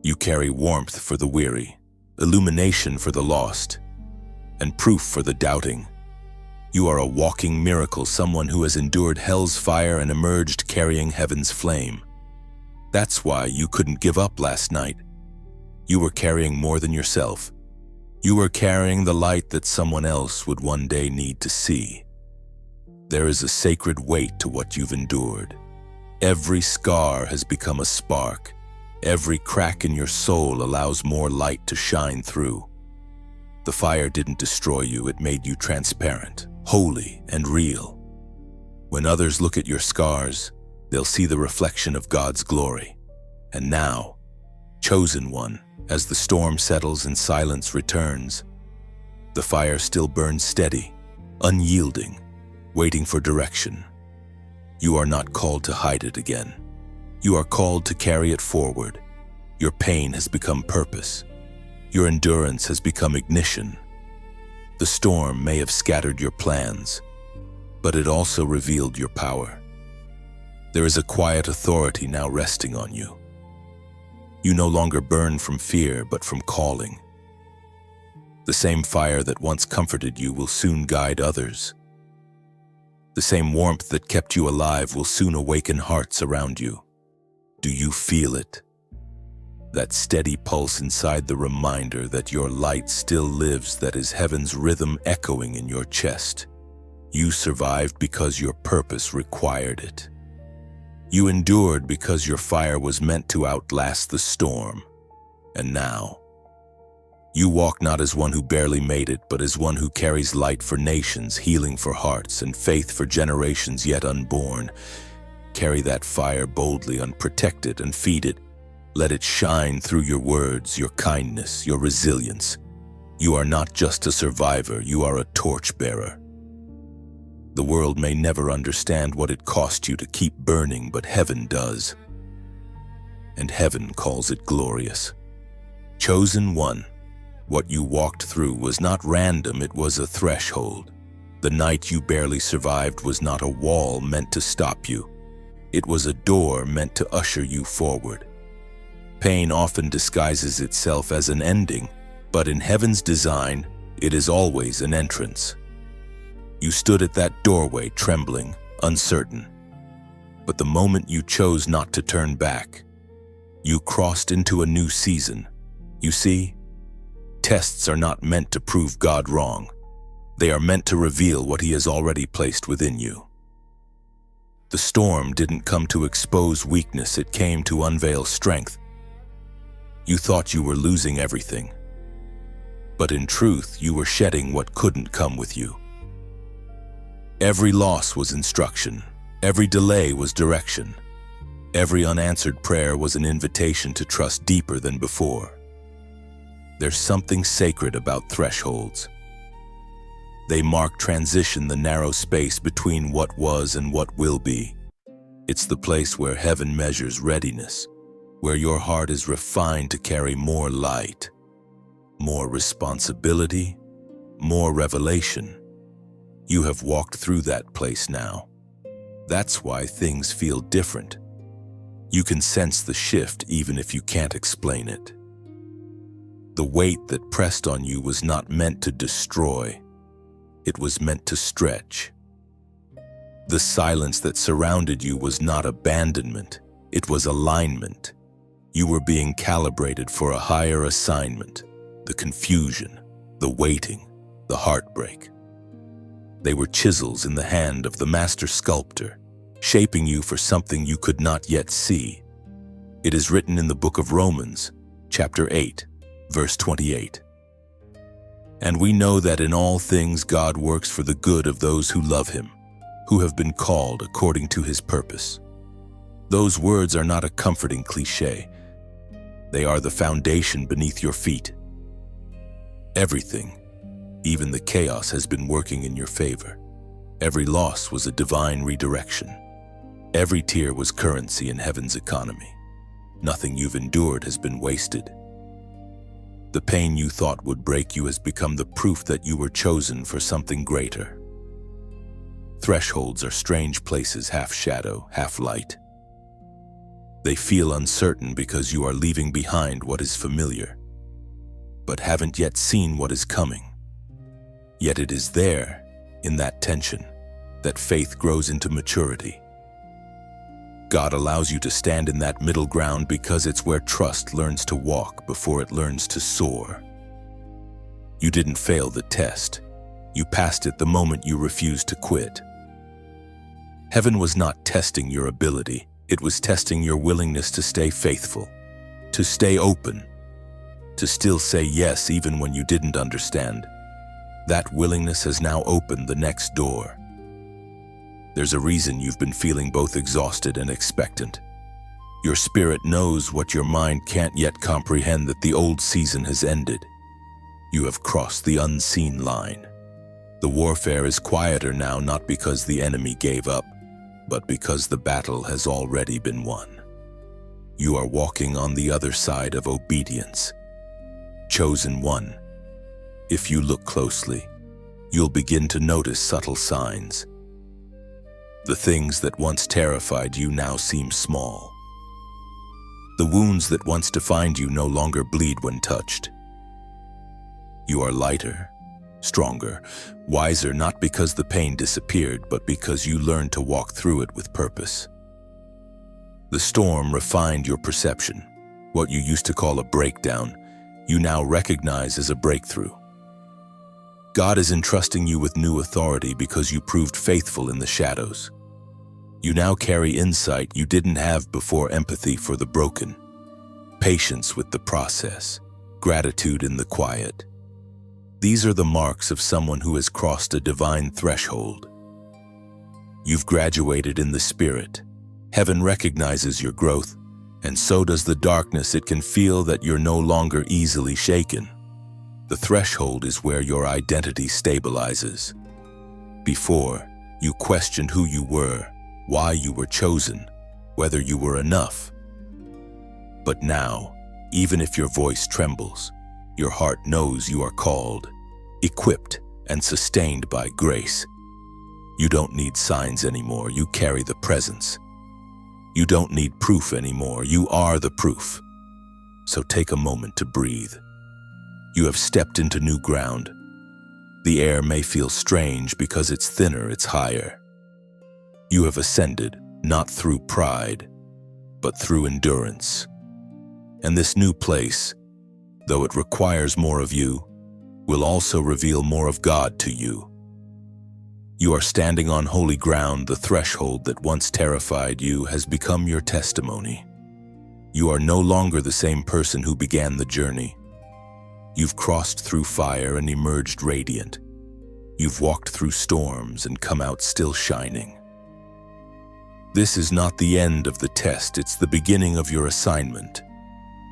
You carry warmth for the weary, illumination for the lost, and proof for the doubting. You are a walking miracle, someone who has endured hell's fire and emerged carrying heaven's flame. That's why you couldn't give up last night. You were carrying more than yourself. You were carrying the light that someone else would one day need to see. There is a sacred weight to what you've endured. Every scar has become a spark. Every crack in your soul allows more light to shine through. The fire didn't destroy you, it made you transparent. holy and real. When others look at your scars, they'll see the reflection of God's glory. And now, chosen one, as the storm settles and silence returns, the fire still burns steady, unyielding, waiting for direction. You are not called to hide it again. You are called to carry it forward. Your pain has become purpose. Your endurance has become ignition. The storm may have scattered your plans, but it also revealed your power. There is a quiet authority now resting on you. You no longer burn from fear, but from calling. The same fire that once comforted you will soon guide others. The same warmth that kept you alive will soon awaken hearts around you. Do you feel it? That steady pulse inside, the reminder that your light still lives, that is heaven's rhythm echoing in your chest. You survived because your purpose required it. You endured because your fire was meant to outlast the storm. And now, you walk not as one who barely made it, but as one who carries light for nations, healing for hearts, and faith for generations yet unborn. Carry that fire boldly, unprotected, and feed it. Let it shine through your words, your kindness, your resilience. You are not just a survivor, you are a torchbearer. The world may never understand what it cost you to keep burning, but heaven does. And heaven calls it glorious. Chosen one, what you walked through was not random, it was a threshold. The night you barely survived was not a wall meant to stop you. It was a door meant to usher you forward. Pain often disguises itself as an ending, but in heaven's design, it is always an entrance. You stood at that doorway, trembling, uncertain. But the moment you chose not to turn back, you crossed into a new season. You see, tests are not meant to prove God wrong. They are meant to reveal what He has already placed within you. The storm didn't come to expose weakness, it came to unveil strength. You thought you were losing everything, but in truth, you were shedding what couldn't come with you. Every loss was instruction. Every delay was direction. Every unanswered prayer was an invitation to trust deeper than before. There's something sacred about thresholds. They mark transition, the narrow space between what was and what will be. It's the place where heaven measures readiness, where your heart is refined to carry more light, more responsibility, more revelation. You have walked through that place now. That's why things feel different. You can sense the shift even if you can't explain it. The weight that pressed on you was not meant to destroy. It was meant to stretch. The silence that surrounded you was not abandonment. It was alignment. You were being calibrated for a higher assignment. The confusion, the waiting, the heartbreak. They were chisels in the hand of the master sculptor, shaping you for something you could not yet see. It is written in the book of Romans, chapter 8, verse 28. And we know that in all things God works for the good of those who love Him, who have been called according to His purpose. Those words are not a comforting cliche. They are the foundation beneath your feet. Everything, even the chaos, has been working in your favor. Every loss was a divine redirection. Every tear was currency in heaven's economy. Nothing you've endured has been wasted. The pain you thought would break you has become the proof that you were chosen for something greater. Thresholds are strange places, half shadow, half light. They feel uncertain because you are leaving behind what is familiar, but haven't yet seen what is coming. Yet it is there, in that tension, that faith grows into maturity. God allows you to stand in that middle ground because it's where trust learns to walk before it learns to soar. You didn't fail the test. You passed it the moment you refused to quit. Heaven was not testing your ability. It was testing your willingness to stay faithful, to stay open, to still say yes even when you didn't understand. That willingness has now opened the next door. There's a reason you've been feeling both exhausted and expectant. Your spirit knows what your mind can't yet comprehend, that the old season has ended. You have crossed the unseen line. The warfare is quieter now, not because the enemy gave up, but because the battle has already been won. You are walking on the other side of obedience. Chosen one. If you look closely, you'll begin to notice subtle signs. The things that once terrified you now seem small. The wounds that once defined you no longer bleed when touched. You are lighter, stronger, wiser, not because the pain disappeared, but because you learned to walk through it with purpose. The storm refined your perception. What you used to call a breakdown, you now recognize as a breakthrough. God is entrusting you with new authority because you proved faithful in the shadows. You now carry insight you didn't have before: empathy for the broken, patience with the process, gratitude in the quiet. These are the marks of someone who has crossed a divine threshold. You've graduated in the Spirit. Heaven recognizes your growth, and so does the darkness. It can feel that you're no longer easily shaken. The threshold is where your identity stabilizes. Before, you questioned who you were, why you were chosen, whether you were enough. But now, even if your voice trembles, your heart knows you are called, equipped, and sustained by grace. You don't need signs anymore, you carry the presence. You don't need proof anymore, you are the proof. So take a moment to breathe. You have stepped into new ground. The air may feel strange because it's thinner, it's higher. You have ascended, not through pride, but through endurance. And this new place, though it requires more of you, will also reveal more of God to you. You are standing on holy ground. The threshold that once terrified you has become your testimony. You are no longer the same person who began the journey. You've crossed through fire and emerged radiant. You've walked through storms and come out still shining. This is not the end of the test, it's the beginning of your assignment.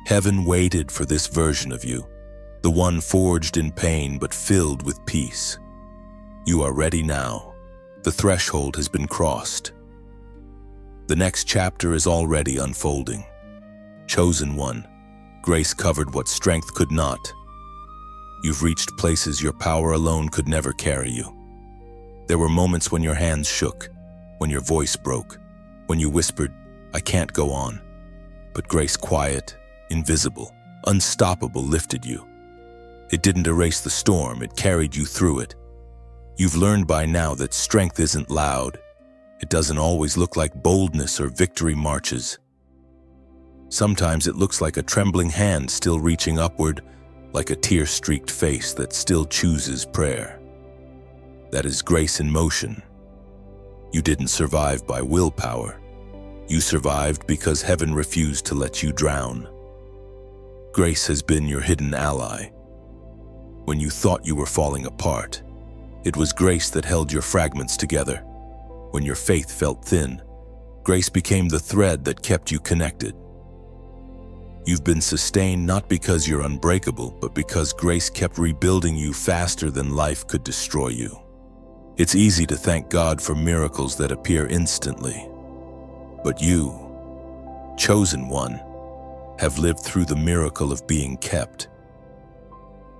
Heaven waited for this version of you, the one forged in pain but filled with peace. You are ready now. The threshold has been crossed. The next chapter is already unfolding. Chosen one, grace covered what strength could not. You've reached places your power alone could never carry you. There were moments when your hands shook, when your voice broke, when you whispered, "I can't go on." But grace, quiet, invisible, unstoppable, lifted you. It didn't erase the storm, it carried you through it. You've learned by now that strength isn't loud. It doesn't always look like boldness or victory marches. Sometimes it looks like a trembling hand still reaching upward, like a tear-streaked face that still chooses prayer. That is grace in motion. You didn't survive by willpower. You survived because heaven refused to let you drown. Grace has been your hidden ally. When you thought you were falling apart, it was grace that held your fragments together. When your faith felt thin, grace became the thread that kept you connected. You've been sustained not because you're unbreakable, but because grace kept rebuilding you faster than life could destroy you. It's easy to thank God for miracles that appear instantly. But you, chosen one, have lived through the miracle of being kept.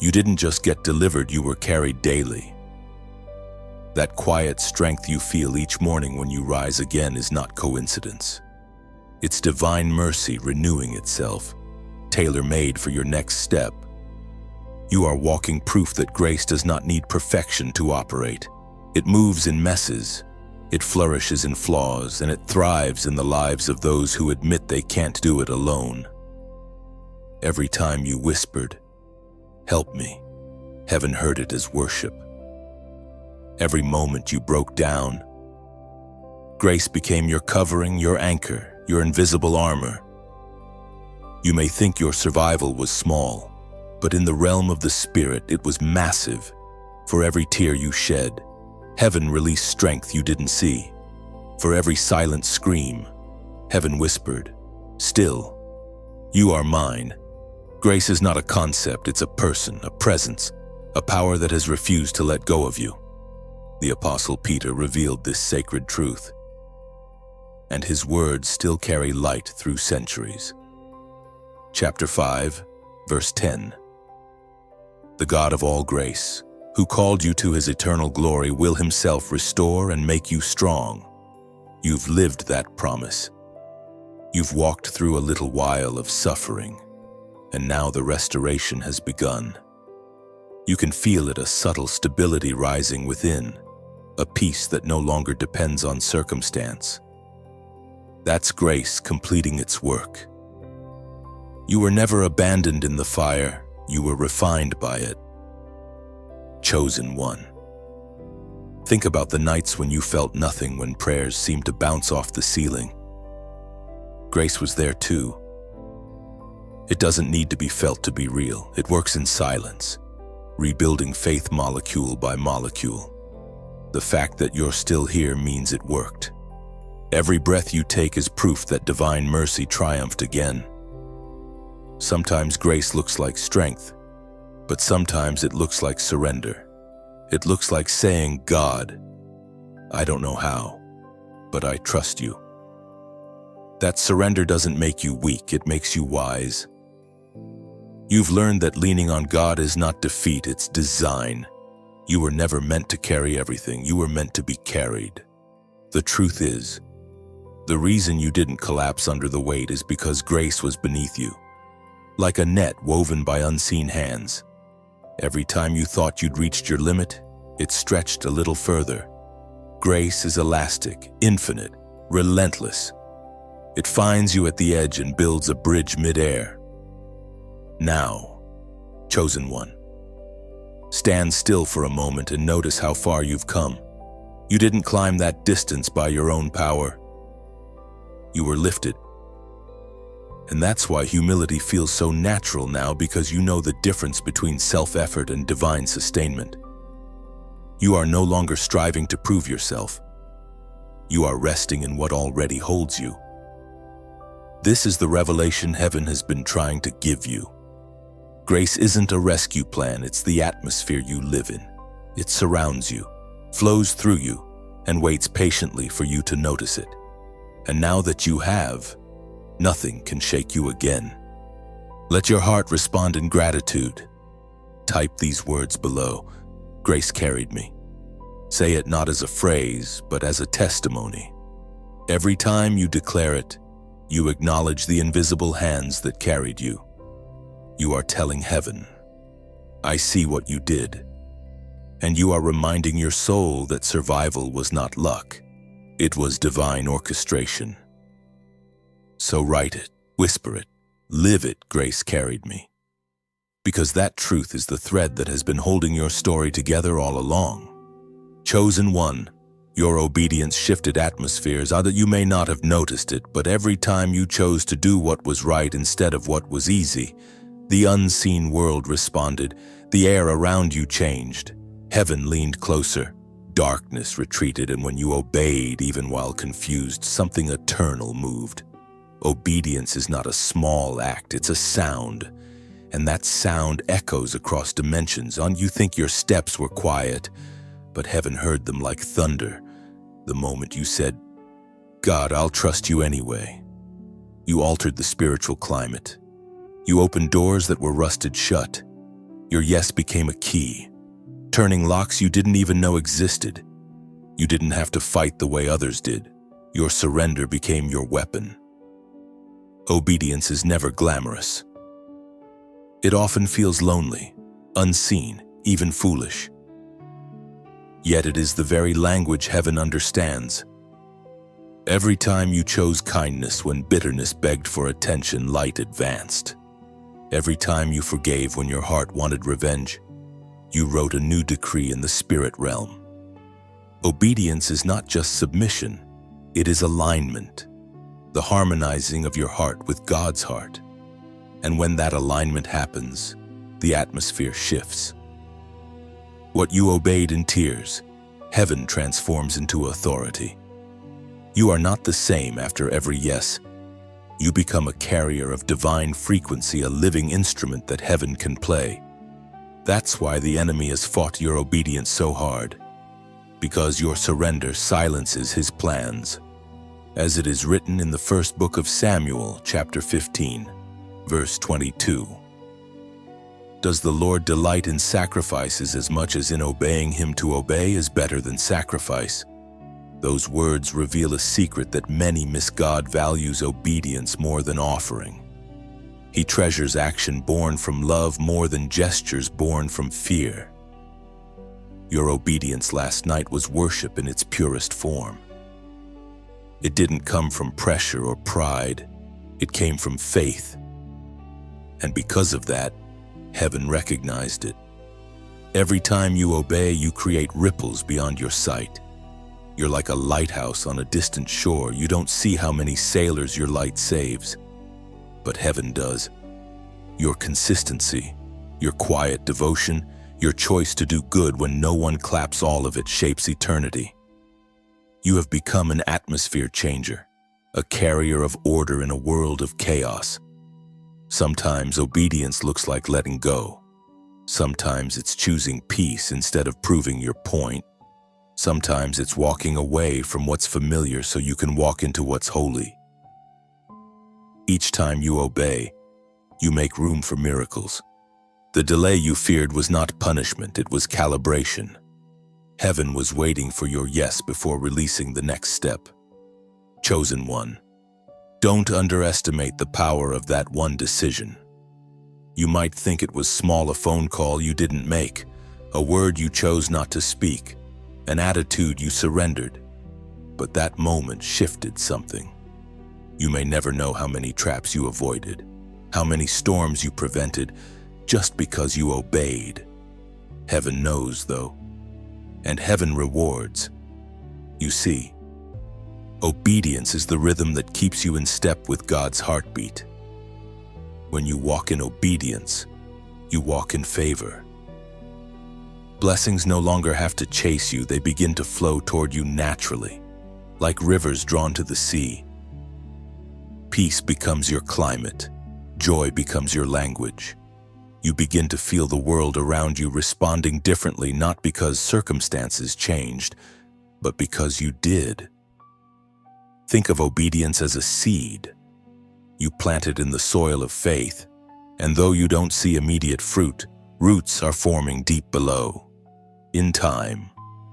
You didn't just get delivered, you were carried daily. That quiet strength you feel each morning when you rise again is not coincidence. It's divine mercy renewing itself, tailor-made for your next step. You are walking proof that grace does not need perfection to operate. It moves in messes, it flourishes in flaws, and it thrives in the lives of those who admit they can't do it alone. Every time you whispered, "Help me," heaven heard it as worship. Every moment you broke down, grace became your covering, your anchor, your invisible armor. You may think your survival was small, but in the realm of the Spirit it was massive. For every tear you shed, heaven released strength you didn't see. For every silent scream, heaven whispered, "Still, you are mine." Grace is not a concept, it's a person, a presence, a power that has refused to let go of you. The Apostle Peter revealed this sacred truth, and his words still carry light through centuries. Chapter 5, verse 10. The God of all grace, who called you to his eternal glory, will himself restore and make you strong. You've lived that promise. You've walked through a little while of suffering, and now the restoration has begun. You can feel it, a subtle stability rising within, a peace that no longer depends on circumstance. That's grace completing its work. You were never abandoned in the fire, you were refined by it. Chosen one. Think about the nights when you felt nothing, when prayers seemed to bounce off the ceiling. Grace was there too. It doesn't need to be felt to be real. It works in silence, rebuilding faith molecule by molecule. The fact that you're still here means it worked. Every breath you take is proof that divine mercy triumphed again. Sometimes grace looks like strength, but sometimes it looks like surrender. It looks like saying, "God, I don't know how, but I trust you." That surrender doesn't make you weak, it makes you wise. You've learned that leaning on God is not defeat, it's design. You were never meant to carry everything, you were meant to be carried. The truth is, the reason you didn't collapse under the weight is because grace was beneath you. Like a net woven by unseen hands. Every time you thought you'd reached your limit, it stretched a little further. Grace is elastic, infinite, relentless. It finds you at the edge and builds a bridge midair. Now, chosen one, stand still for a moment and notice how far you've come. You didn't climb that distance by your own power. You were lifted. And that's why humility feels so natural now, because you know the difference between self-effort and divine sustainment. You are no longer striving to prove yourself. You are resting in what already holds you. This is the revelation heaven has been trying to give you. Grace isn't a rescue plan, it's the atmosphere you live in. It surrounds you, flows through you, and waits patiently for you to notice it. And now that you have, nothing can shake you again. Let your heart respond in gratitude. Type these words below. Grace carried me. Say it not as a phrase, but as a testimony. Every time you declare it, you acknowledge the invisible hands that carried you. You are telling heaven, "I see what you did." And you are reminding your soul that survival was not luck. It was divine orchestration. So write it, whisper it, live it, grace carried me. Because that truth is the thread that has been holding your story together all along. Chosen one, your obedience shifted atmospheres, that you may not have noticed it, but every time you chose to do what was right instead of what was easy, the unseen world responded, the air around you changed, heaven leaned closer, darkness retreated, and when you obeyed, even while confused, something eternal moved. Obedience is not a small act, it's a sound. And that sound echoes across dimensions. You think your steps were quiet, but heaven heard them like thunder. The moment you said, "God, I'll trust you anyway." You altered the spiritual climate. You opened doors that were rusted shut. Your yes became a key, turning locks you didn't even know existed. You didn't have to fight the way others did. Your surrender became your weapon. Obedience is never glamorous. It often feels lonely, unseen, even foolish. Yet it is the very language heaven understands. Every time you chose kindness when bitterness begged for attention, light advanced. Every time you forgave when your heart wanted revenge, you wrote a new decree in the spirit realm. Obedience is not just submission, it is alignment, the harmonizing of your heart with God's heart. And when that alignment happens, the atmosphere shifts. What you obeyed in tears, heaven transforms into authority. You are not the same after every yes. You become a carrier of divine frequency, a living instrument that heaven can play. That's why the enemy has fought your obedience so hard, because your surrender silences his plans. As it is written in the first book of Samuel, chapter 15, verse 22. Does the Lord delight in sacrifices as much as in obeying him? To obey is better than sacrifice. Those words reveal a secret that many miss. God values obedience more than offering. He treasures action born from love more than gestures born from fear. Your obedience last night was worship in its purest form. It didn't come from pressure or pride. It came from faith. And because of that, heaven recognized it. Every time you obey, you create ripples beyond your sight. You're like a lighthouse on a distant shore. You don't see how many sailors your light saves, but heaven does. Your consistency, your quiet devotion, your choice to do good when no one claps, all of it shapes eternity. You have become an atmosphere changer, a carrier of order in a world of chaos. Sometimes obedience looks like letting go. Sometimes it's choosing peace instead of proving your point. Sometimes it's walking away from what's familiar so you can walk into what's holy. Each time you obey, you make room for miracles. The delay you feared was not punishment, it was calibration. Heaven was waiting for your yes before releasing the next step. Chosen one. Don't underestimate the power of that one decision. You might think it was small, a phone call you didn't make, a word you chose not to speak, an attitude you surrendered, but that moment shifted something. You may never know how many traps you avoided, how many storms you prevented, just because you obeyed. Heaven knows, though, and heaven rewards. You see, obedience is the rhythm that keeps you in step with God's heartbeat. When you walk in obedience, you walk in favor. Blessings no longer have to chase you, they begin to flow toward you naturally, like rivers drawn to the sea. Peace becomes your climate, joy becomes your language. You begin to feel the world around you responding differently, not because circumstances changed, but because you did. Think of obedience as a seed. You plant it in the soil of faith, and though you don't see immediate fruit, roots are forming deep below. In time,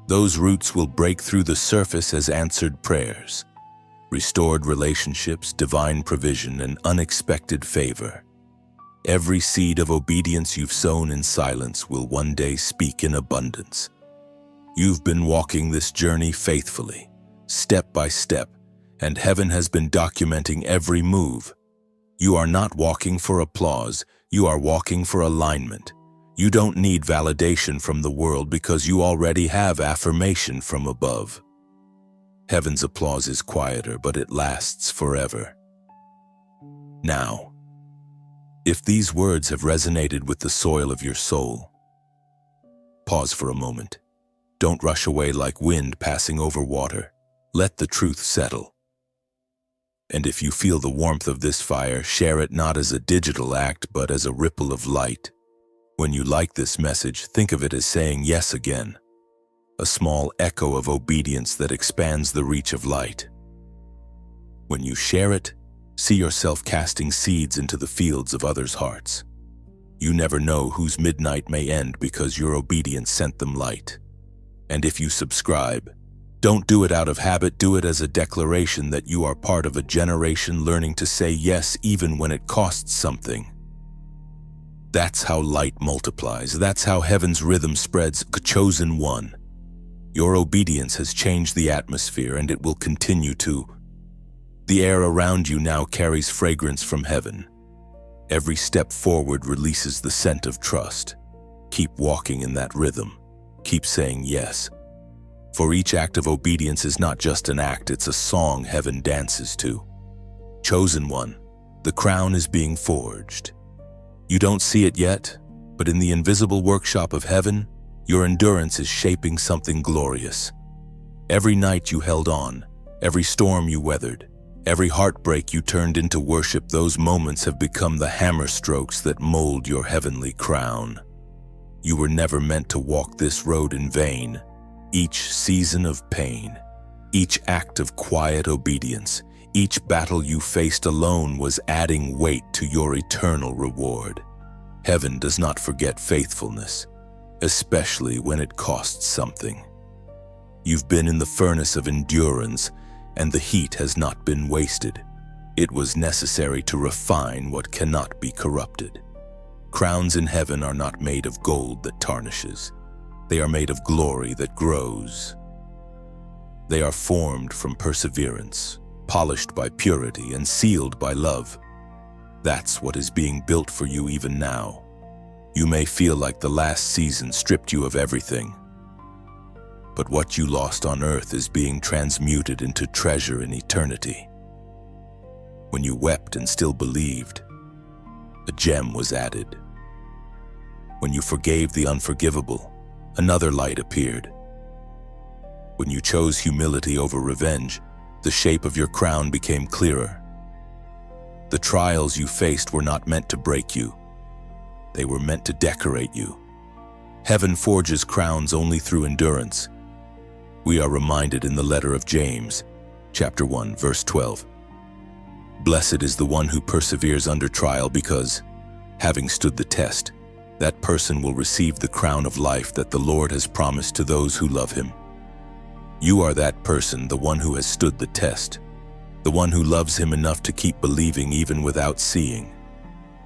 those roots will break through the surface as answered prayers, restored relationships, divine provision, and unexpected favor. Every seed of obedience you've sown in silence will one day speak in abundance. You've been walking this journey faithfully, step by step, and heaven has been documenting every move. You are not walking for applause, you are walking for alignment. You don't need validation from the world because you already have affirmation from above. Heaven's applause is quieter, but it lasts forever. Now, if these words have resonated with the soil of your soul, pause for a moment. Don't rush away like wind passing over water. Let the truth settle. And if you feel the warmth of this fire, share it not as a digital act, but as a ripple of light. When you like this message, think of it as saying yes again, a small echo of obedience that expands the reach of light. When you share it, see yourself casting seeds into the fields of others' hearts. You never know whose midnight may end because your obedience sent them light. And if you subscribe, don't do it out of habit, do it as a declaration that you are part of a generation learning to say yes even when it costs something. That's how light multiplies. That's how heaven's rhythm spreads. Chosen one. Your obedience has changed the atmosphere, and it will continue to. The air around you now carries fragrance from heaven. Every step forward releases the scent of trust. Keep walking in that rhythm. Keep saying yes. For each act of obedience is not just an act, it's a song heaven dances to. Chosen one, the crown is being forged. You don't see it yet, but in the invisible workshop of heaven, Your endurance is shaping something glorious. Every night you held on, every storm you weathered, every heartbreak you turned into worship, those moments have become the hammer strokes that mold your heavenly crown. You were never meant to walk this road in vain. Each season of pain, each act of quiet obedience, each battle you faced alone was adding weight to your eternal reward. Heaven does not forget faithfulness, especially when it costs something. You've been in the furnace of endurance, and the heat has not been wasted. It was necessary to refine what cannot be corrupted. Crowns in heaven are not made of gold that tarnishes. They are made of glory that grows. They are formed from perseverance, polished by purity, and sealed by love. That's what is being built for you even now. You may feel like the last season stripped you of everything, but what you lost on earth is being transmuted into treasure in eternity. When you wept and still believed, a gem was added. When you forgave the unforgivable, another light appeared. When you chose humility over revenge, the shape of your crown became clearer. The trials you faced were not meant to break you. They were meant to decorate you. Heaven forges crowns only through endurance. We are reminded in the letter of James, chapter 1, verse 12. Blessed is the one who perseveres under trial, because, having stood the test, that person will receive the crown of life that the Lord has promised to those who love him. You are that person, the one who has stood the test, the one who loves him enough to keep believing even without seeing,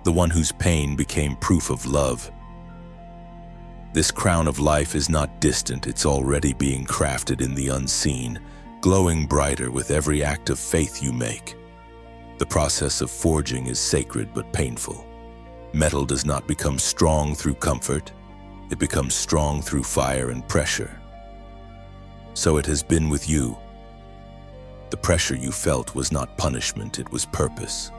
the one whose pain became proof of love. This crown of life is not distant, it's already being crafted in the unseen, glowing brighter with every act of faith you make. The process of forging is sacred but painful. Metal does not become strong through comfort, it becomes strong through fire and pressure. So it has been with you. The pressure you felt was not punishment, it was purpose.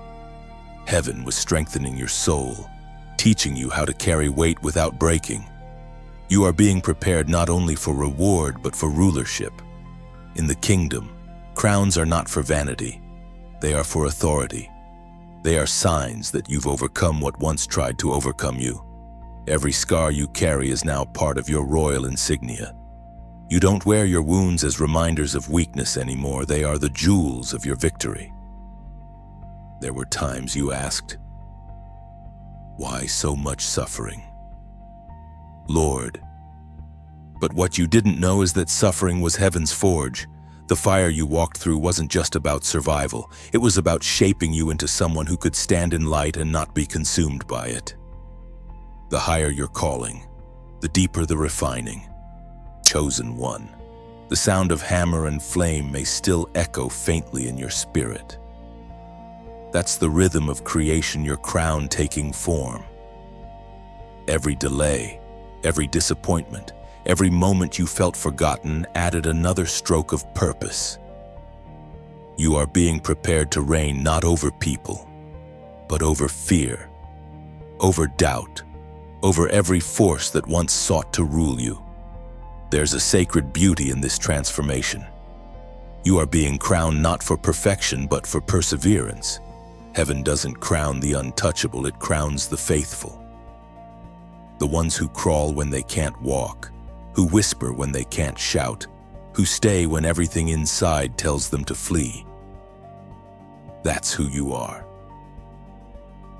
Heaven was strengthening your soul, teaching you how to carry weight without breaking. You are being prepared not only for reward but for rulership. In the kingdom, crowns are not for vanity, they are for authority. They are signs that you've overcome what once tried to overcome you. Every scar you carry is now part of your royal insignia. You don't wear your wounds as reminders of weakness anymore, they are the jewels of your victory. There were times you asked, why so much suffering? Lord, but what you didn't know is that suffering was heaven's forge. The fire you walked through wasn't just about survival, it was about shaping you into someone who could stand in light and not be consumed by it. The higher your calling, the deeper the refining. Chosen one, the sound of hammer and flame may still echo faintly in your spirit. That's the rhythm of creation, your crown taking form. Every delay, every disappointment, every moment you felt forgotten added another stroke of purpose. You are being prepared to reign not over people, but over fear, over doubt, over every force that once sought to rule you. There's a sacred beauty in this transformation. You are being crowned not for perfection, but for perseverance. Heaven doesn't crown the untouchable, it crowns the faithful. The ones who crawl when they can't walk, who whisper when they can't shout, who stay when everything inside tells them to flee. That's who you are.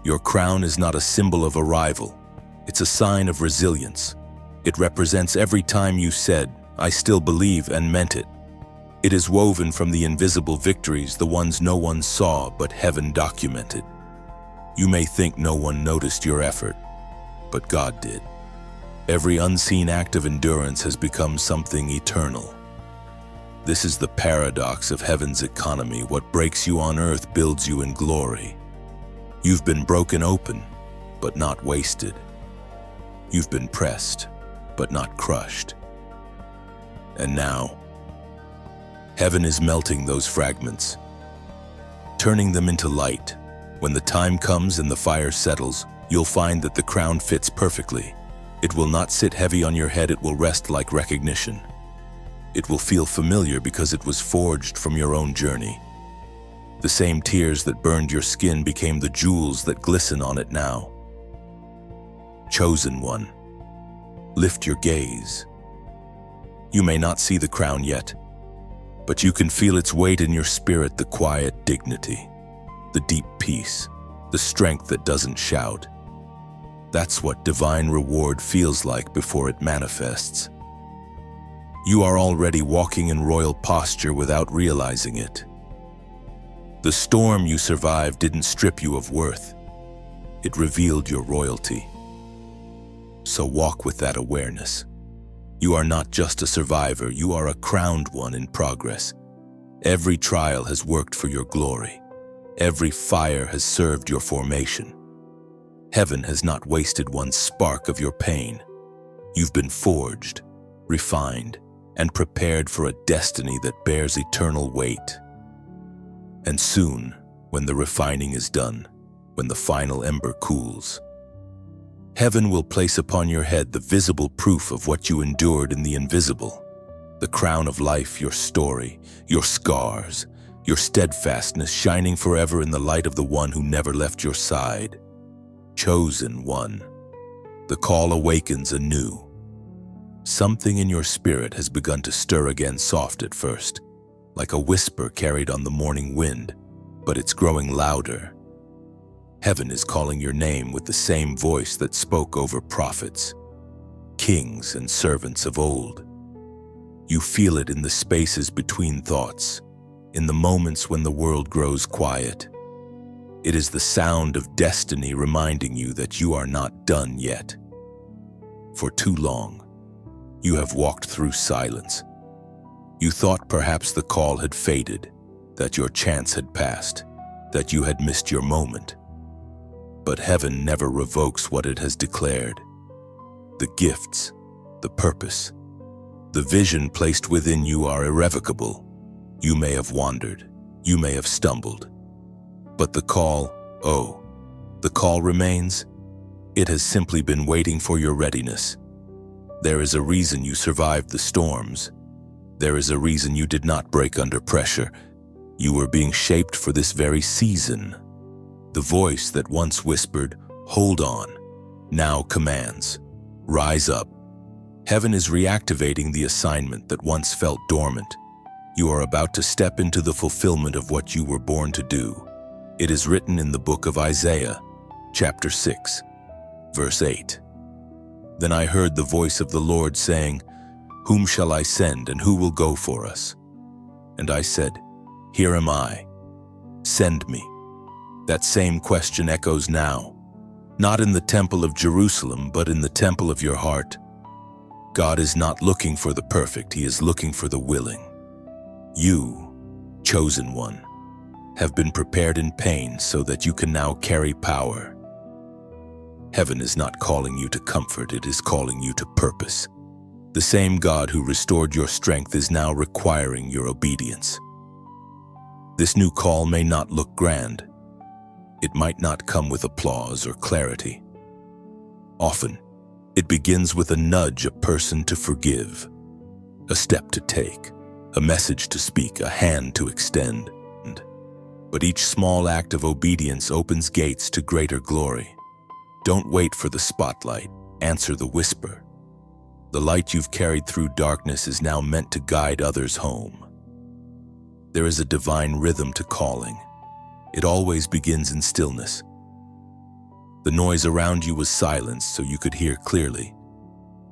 Your crown is not a symbol of arrival, it's a sign of resilience. It represents every time you said, I still believe, and meant it. It is woven from the invisible victories, the ones no one saw but heaven documented. You may think no one noticed your effort, but God did. Every unseen act of endurance has become something eternal. This is the paradox of heaven's economy. What breaks you on earth builds you in glory. You've been broken open, but not wasted. You've been pressed, but not crushed. And now, heaven is melting those fragments, turning them into light. When the time comes and the fire settles, you'll find that the crown fits perfectly. It will not sit heavy on your head, it will rest like recognition. It will feel familiar because it was forged from your own journey. The same tears that burned your skin became the jewels that glisten on it now. Chosen one, lift your gaze. You may not see the crown yet, but you can feel its weight in your spirit, the quiet dignity, the deep peace, the strength that doesn't shout. That's what divine reward feels like before it manifests. You are already walking in royal posture without realizing it. The storm you survived didn't strip you of worth. It revealed your royalty. So walk with that awareness. You are not just a survivor, you are a crowned one in progress. Every trial has worked for your glory. Every fire has served your formation. Heaven has not wasted one spark of your pain. You've been forged, refined, and prepared for a destiny that bears eternal weight. And soon, when the refining is done, when the final ember cools, heaven will place upon your head the visible proof of what you endured in the invisible, the crown of life, your story, your scars, your steadfastness shining forever in the light of the one who never left your side. Chosen one. The call awakens anew. Something in your spirit has begun to stir again, soft at first, like a whisper carried on the morning wind, but it's growing louder. Heaven is calling your name with the same voice that spoke over prophets, kings, and servants of old. You feel it in the spaces between thoughts, in the moments when the world grows quiet. It is the sound of destiny reminding you that you are not done yet. For too long, you have walked through silence. You thought perhaps the call had faded, that your chance had passed, that you had missed your moment. But heaven never revokes what it has declared. The gifts, the purpose, the vision placed within you are irrevocable. You may have wandered, you may have stumbled, but the call, the call remains. It has simply been waiting for your readiness. There is a reason you survived the storms. There is a reason you did not break under pressure. You were being shaped for this very season. The voice that once whispered, "Hold on," now commands, "Rise up." Heaven is reactivating the assignment that once felt dormant. You are about to step into the fulfillment of what you were born to do. It is written in the book of Isaiah, chapter 6, verse 8. Then I heard the voice of the Lord saying, "Whom shall I send, and who will go for us?" And I said, "Here am I. Send me." That same question echoes now, not in the temple of Jerusalem, but in the temple of your heart. God is not looking for the perfect, He is looking for the willing. You, chosen one, have been prepared in pain so that you can now carry power. Heaven is not calling you to comfort, it is calling you to purpose. The same God who restored your strength is now requiring your obedience. This new call may not look grand. It might not come with applause or clarity. Often, it begins with a nudge, a person to forgive, a step to take, a message to speak, a hand to extend. But each small act of obedience opens gates to greater glory. Don't wait for the spotlight, answer the whisper. The light you've carried through darkness is now meant to guide others home. There is a divine rhythm to calling. It always begins in stillness. The noise around you was silenced so you could hear clearly.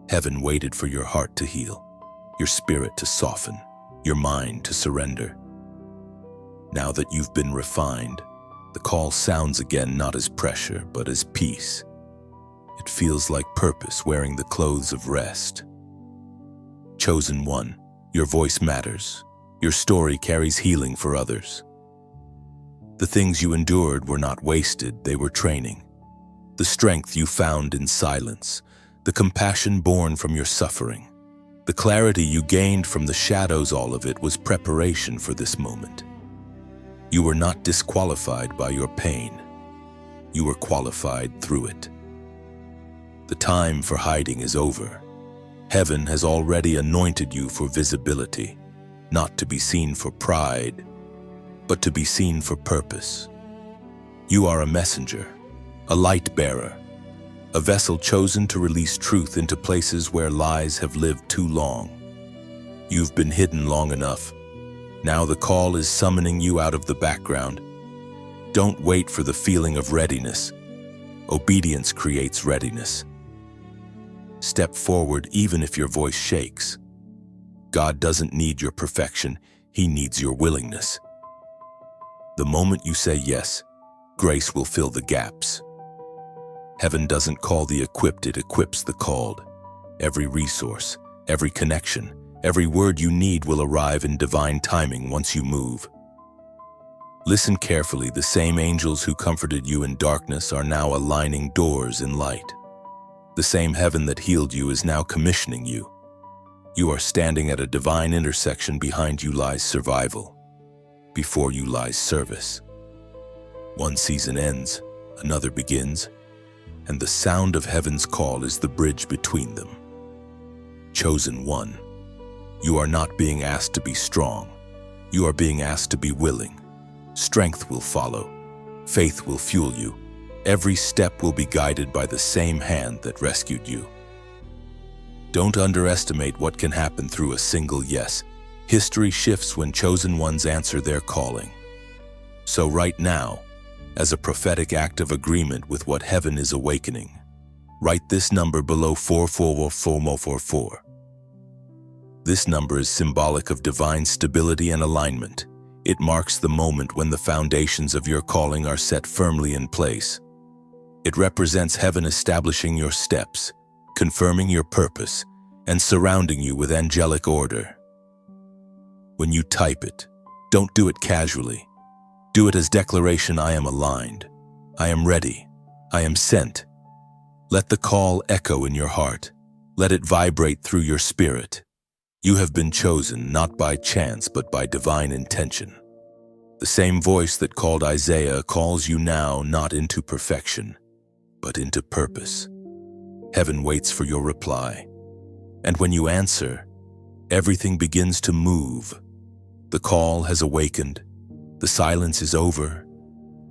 Heaven waited for your heart to heal, your spirit to soften, your mind to surrender. Now that you've been refined, the call sounds again not as pressure, but as peace. It feels like purpose wearing the clothes of rest. Chosen one, your voice matters. Your story carries healing for others. The things you endured were not wasted, they were training. The strength you found in silence, the compassion born from your suffering, the clarity you gained from the shadows, all of it was preparation for this moment. You were not disqualified by your pain. You were qualified through it. The time for hiding is over. Heaven has already anointed you for visibility, not to be seen for pride, but to be seen for purpose. You are a messenger, a light bearer, a vessel chosen to release truth into places where lies have lived too long. You've been hidden long enough. Now the call is summoning you out of the background. Don't wait for the feeling of readiness. Obedience creates readiness. Step forward even if your voice shakes. God doesn't need your perfection, He needs your willingness. The moment you say yes, grace will fill the gaps. Heaven doesn't call the equipped, it equips the called. Every resource, every connection, every word you need will arrive in divine timing once you move. Listen carefully, the same angels who comforted you in darkness are now aligning doors in light. The same heaven that healed you is now commissioning you. You are standing at a divine intersection. Behind you lies survival. Before you lies service. One season ends, another begins, and the sound of heaven's call is the bridge between them. Chosen one, you are not being asked to be strong. You are being asked to be willing. Strength will follow. Faith will fuel you. Every step will be guided by the same hand that rescued you. Don't underestimate what can happen through a single yes. History shifts when chosen ones answer their calling. So right now, as a prophetic act of agreement with what heaven is awakening, write this number below: 444444. This number is symbolic of divine stability and alignment. It marks the moment when the foundations of your calling are set firmly in place. It represents heaven establishing your steps, confirming your purpose, and surrounding you with angelic order. When you type it, don't do it casually. Do it as declaration: I am aligned. I am ready. I am sent. Let the call echo in your heart. Let it vibrate through your spirit. You have been chosen not by chance but by divine intention. The same voice that called Isaiah calls you now not into perfection, but into purpose. Heaven waits for your reply. And when you answer, everything begins to move. The call has awakened, the silence is over,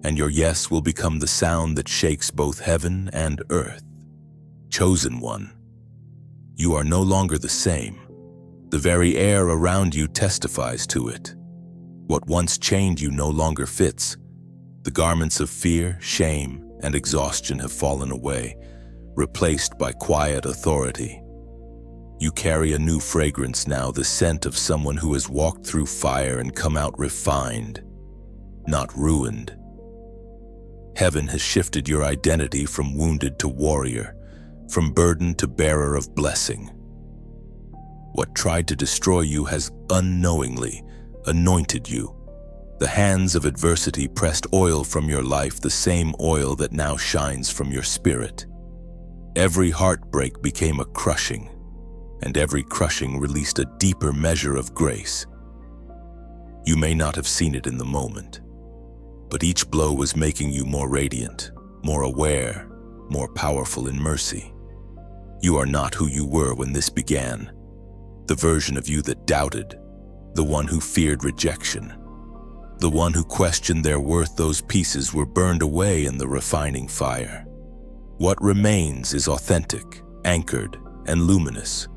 and your yes will become the sound that shakes both heaven and earth. Chosen one, you are no longer the same. The very air around you testifies to it. What once chained you no longer fits. The garments of fear, shame, and exhaustion have fallen away, replaced by quiet authority. You carry a new fragrance now, the scent of someone who has walked through fire and come out refined, not ruined. Heaven has shifted your identity from wounded to warrior, from burden to bearer of blessing. What tried to destroy you has unknowingly anointed you. The hands of adversity pressed oil from your life, the same oil that now shines from your spirit. Every heartbreak became a crushing, and every crushing released a deeper measure of grace. You may not have seen it in the moment, but each blow was making you more radiant, more aware, more powerful in mercy. You are not who you were when this began. The version of you that doubted, the one who feared rejection, the one who questioned their worth, those pieces were burned away in the refining fire. What remains is authentic, anchored, and luminous.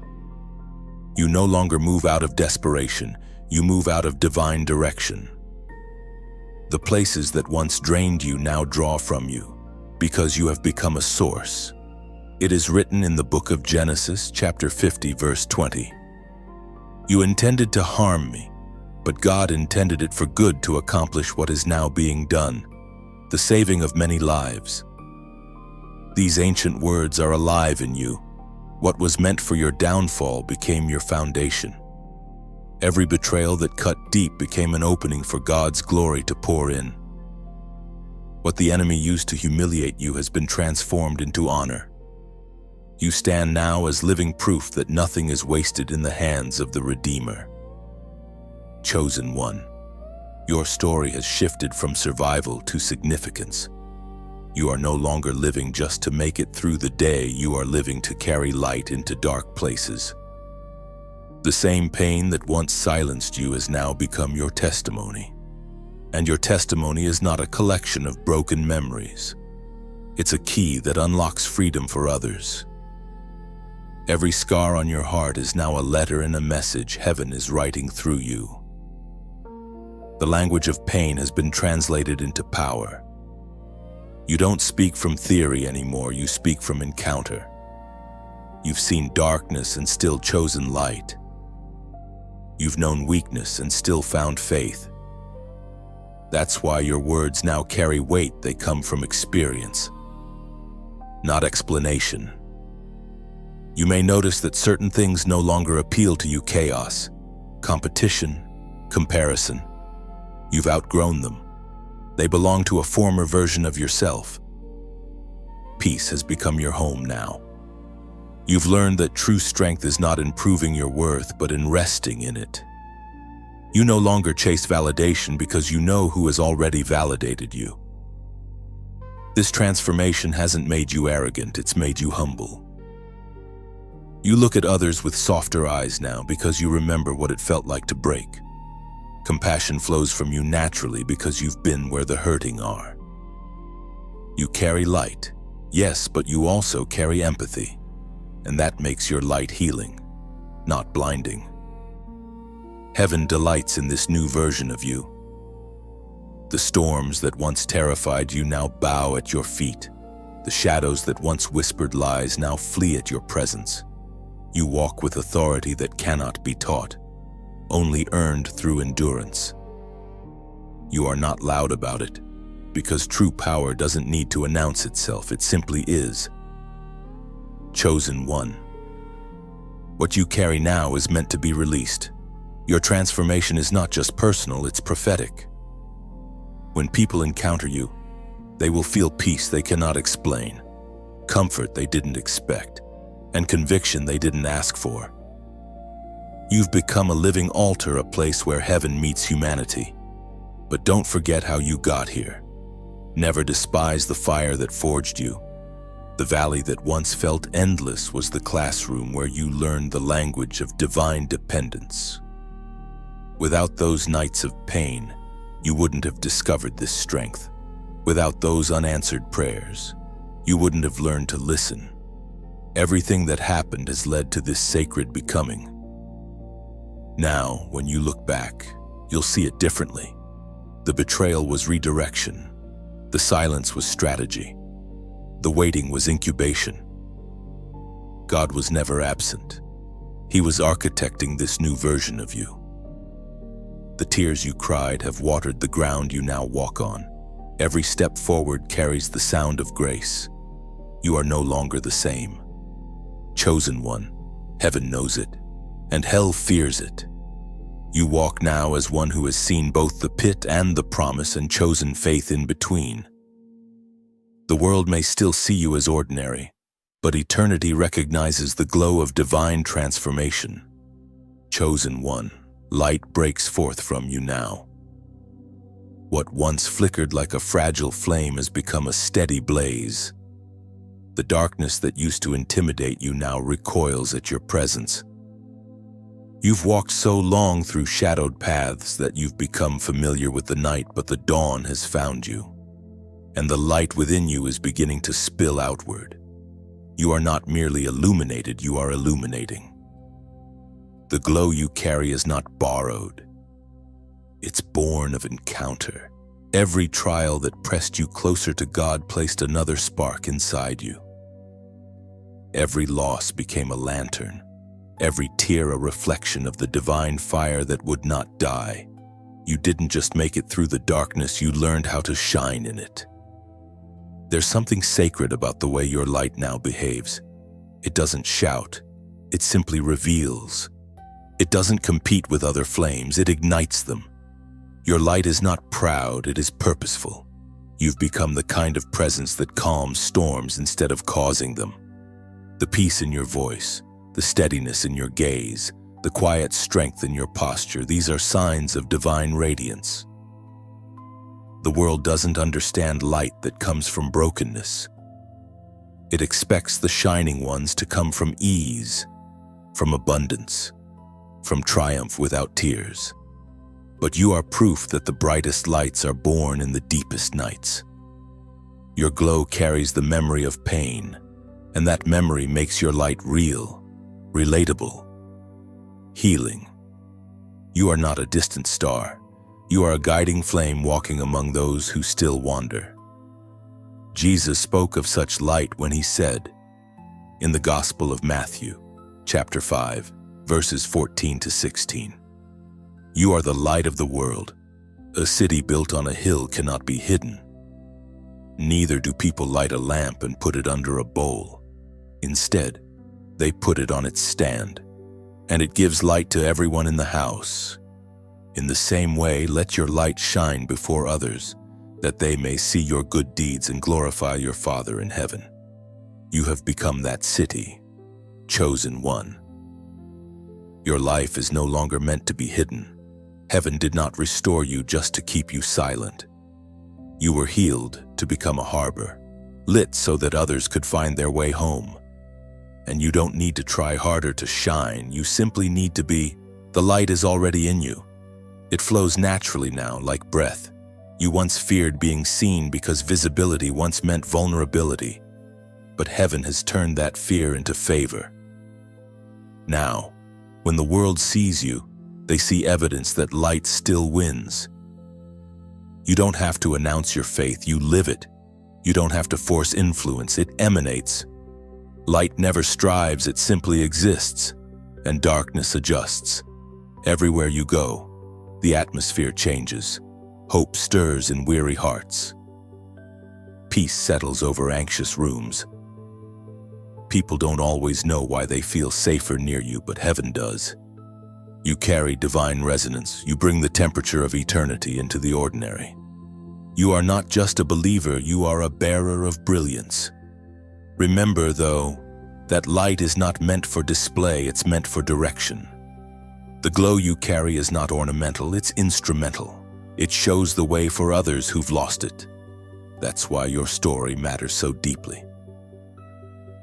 You no longer move out of desperation, you move out of divine direction. The places that once drained you now draw from you, because you have become a source. It is written in the book of Genesis, chapter 50, verse 20. You intended to harm me, but God intended it for good to accomplish what is now being done, the saving of many lives. These ancient words are alive in you. What was meant for your downfall became your foundation. Every betrayal that cut deep became an opening for God's glory to pour in. What the enemy used to humiliate you has been transformed into honor. You stand now as living proof that nothing is wasted in the hands of the Redeemer. Chosen one, your story has shifted from survival to significance. You are no longer living just to make it through the day, you are living to carry light into dark places. The same pain that once silenced you has now become your testimony. And your testimony is not a collection of broken memories. It's a key that unlocks freedom for others. Every scar on your heart is now a letter and a message heaven is writing through you. The language of pain has been translated into power. You don't speak from theory anymore, you speak from encounter. You've seen darkness and still chosen light. You've known weakness and still found faith. That's why your words now carry weight, they come from experience, not explanation. You may notice that certain things no longer appeal to you: chaos, competition, comparison. You've outgrown them. They belong to a former version of yourself. Peace has become your home now. You've learned that true strength is not in proving your worth, but in resting in it. You no longer chase validation because you know who has already validated you. This transformation hasn't made you arrogant, it's made you humble. You look at others with softer eyes now because you remember what it felt like to break. Compassion flows from you naturally because you've been where the hurting are. You carry light, yes, but you also carry empathy, and that makes your light healing, not blinding. Heaven delights in this new version of you. The storms that once terrified you now bow at your feet. The shadows that once whispered lies now flee at your presence. You walk with authority that cannot be taught, only earned through endurance. You are not loud about it, because true power doesn't need to announce itself, it simply is. Chosen one. What you carry now is meant to be released. Your transformation is not just personal, it's prophetic. When people encounter you, they will feel peace they cannot explain, comfort they didn't expect, and conviction they didn't ask for. You've become a living altar, a place where heaven meets humanity. But don't forget how you got here. Never despise the fire that forged you. The valley that once felt endless was the classroom where you learned the language of divine dependence. Without those nights of pain, you wouldn't have discovered this strength. Without those unanswered prayers, you wouldn't have learned to listen. Everything that happened has led to this sacred becoming. Now, when you look back, you'll see it differently. The betrayal was redirection. The silence was strategy. The waiting was incubation. God was never absent. He was architecting this new version of you. The tears you cried have watered the ground you now walk on. Every step forward carries the sound of grace. You are no longer the same. Chosen one, heaven knows it, and hell fears it. You walk now as one who has seen both the pit and the promise and chosen faith in between. The world may still see you as ordinary, but eternity recognizes the glow of divine transformation. Chosen one, light breaks forth from you now. What once flickered like a fragile flame has become a steady blaze. The darkness that used to intimidate you now recoils at your presence. You've walked so long through shadowed paths that you've become familiar with the night, but the dawn has found you, and the light within you is beginning to spill outward. You are not merely illuminated, you are illuminating. The glow you carry is not borrowed. It's born of encounter. Every trial that pressed you closer to God placed another spark inside you. Every loss became a lantern. Every tear a reflection of the divine fire that would not die. You didn't just make it through the darkness, you learned how to shine in it. There's something sacred about the way your light now behaves. It doesn't shout, it simply reveals. It doesn't compete with other flames, it ignites them. Your light is not proud, it is purposeful. You've become the kind of presence that calms storms instead of causing them. The peace in your voice, the steadiness in your gaze, the quiet strength in your posture, these are signs of divine radiance. The world doesn't understand light that comes from brokenness. It expects the shining ones to come from ease, from abundance, from triumph without tears. But you are proof that the brightest lights are born in the deepest nights. Your glow carries the memory of pain, and that memory makes your light real, relatable, healing. You are not a distant star. You are a guiding flame walking among those who still wander. Jesus spoke of such light when he said, in the Gospel of Matthew, chapter 5, verses 14 to 16, "You are the light of the world. A city built on a hill cannot be hidden. Neither do people light a lamp and put it under a bowl. Instead, they put it on its stand, and it gives light to everyone in the house. In the same way, let your light shine before others, that they may see your good deeds and glorify your Father in heaven." You have become that city, chosen one. Your life is no longer meant to be hidden. Heaven did not restore you just to keep you silent. You were healed to become a harbor, lit so that others could find their way home. And you don't need to try harder to shine, you simply need to be. The light is already in you. It flows naturally now, like breath. You once feared being seen because visibility once meant vulnerability, but heaven has turned that fear into favor. Now, when the world sees you, they see evidence that light still wins. You don't have to announce your faith, you live it. You don't have to force influence, it emanates. Light never strives, it simply exists, and darkness adjusts. Everywhere you go, the atmosphere changes. Hope stirs in weary hearts. Peace settles over anxious rooms. People don't always know why they feel safer near you, but heaven does. You carry divine resonance. You bring the temperature of eternity into the ordinary. You are not just a believer, you are a bearer of brilliance. Remember, though, that light is not meant for display, it's meant for direction. The glow you carry is not ornamental, it's instrumental. It shows the way for others who've lost it. That's why your story matters so deeply.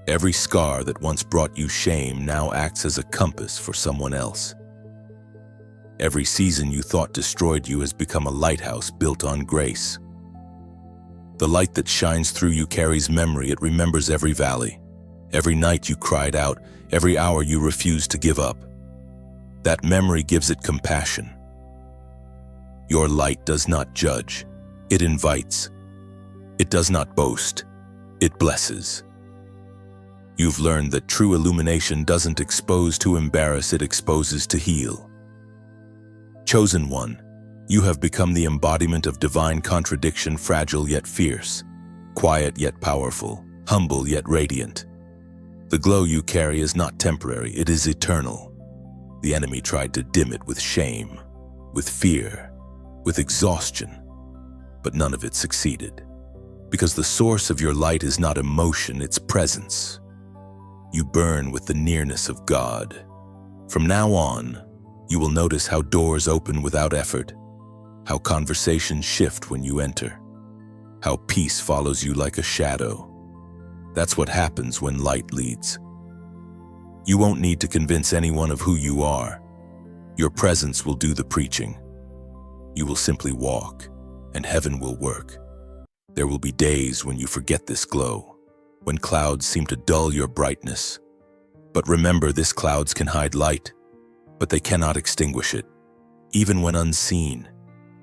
Every scar that once brought you shame now acts as a compass for someone else. Every season you thought destroyed you has become a lighthouse built on grace. The light that shines through you carries memory, it remembers every valley. Every night you cried out, every hour you refused to give up. That memory gives it compassion. Your light does not judge, it invites. It does not boast, it blesses. You've learned that true illumination doesn't expose to embarrass, it exposes to heal. Chosen one, you have become the embodiment of divine contradiction, fragile yet fierce, quiet yet powerful, humble yet radiant. The glow you carry is not temporary, it is eternal. The enemy tried to dim it with shame, with fear, with exhaustion, but none of it succeeded. Because the source of your light is not emotion, it's presence. You burn with the nearness of God. From now on, you will notice how doors open without effort, how conversations shift when you enter, how peace follows you like a shadow. That's what happens when light leads. You won't need to convince anyone of who you are. Your presence will do the preaching. You will simply walk, and heaven will work. There will be days when you forget this glow, when clouds seem to dull your brightness. But remember, these clouds can hide light, but they cannot extinguish it. Even when unseen,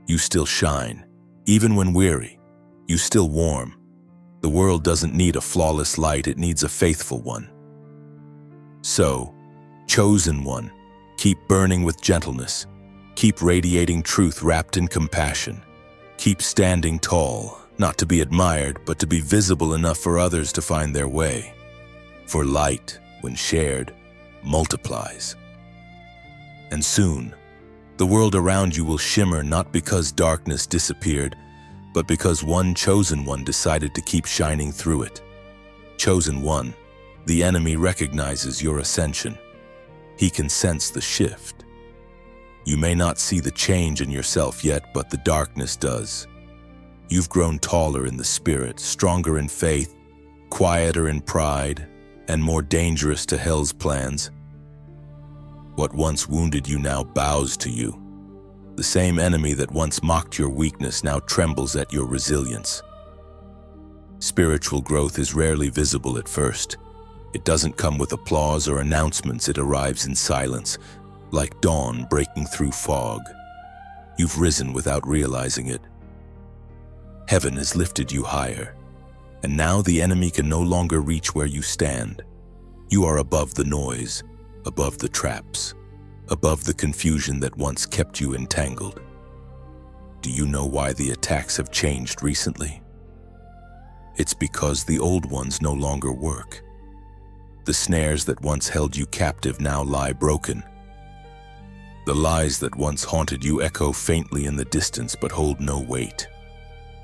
you still shine. Even when weary, you still warm. The world doesn't need a flawless light, it needs a faithful one. So, chosen one, keep burning with gentleness. Keep radiating truth wrapped in compassion. Keep standing tall, not to be admired, but to be visible enough for others to find their way. For light, when shared, multiplies. And soon, the world around you will shimmer not because darkness disappeared, but because one chosen one decided to keep shining through it. Chosen one, the enemy recognizes your ascension. He can sense the shift. You may not see the change in yourself yet, but the darkness does. You've grown taller in the spirit, stronger in faith, quieter in pride, and more dangerous to hell's plans. What once wounded you now bows to you. The same enemy that once mocked your weakness now trembles at your resilience. Spiritual growth is rarely visible at first. It doesn't come with applause or announcements, it arrives in silence, like dawn breaking through fog. You've risen without realizing it. Heaven has lifted you higher, and now the enemy can no longer reach where you stand. You are above the noise, above the traps, above the confusion that once kept you entangled. Do you know why the attacks have changed recently? It's because the old ones no longer work. The snares that once held you captive now lie broken. The lies that once haunted you echo faintly in the distance but hold no weight.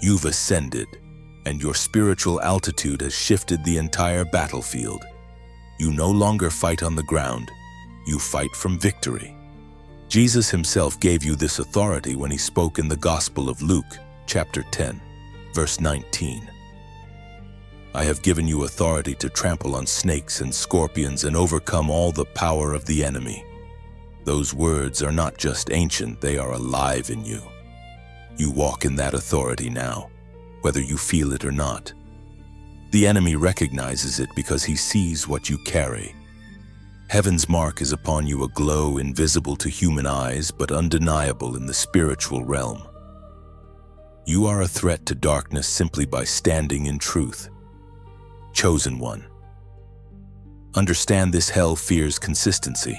You've ascended, and your spiritual altitude has shifted the entire battlefield. You no longer fight on the ground, you fight from victory. Jesus himself gave you this authority when he spoke in the Gospel of Luke, chapter 10, verse 19. I have given you authority to trample on snakes and scorpions and overcome all the power of the enemy. Those words are not just ancient, they are alive in you. You walk in that authority now, whether you feel it or not. The enemy recognizes it because he sees what you carry. Heaven's mark is upon you, a glow invisible to human eyes but undeniable in the spiritual realm. You are a threat to darkness simply by standing in truth. Chosen one. Understand this: hell fears consistency.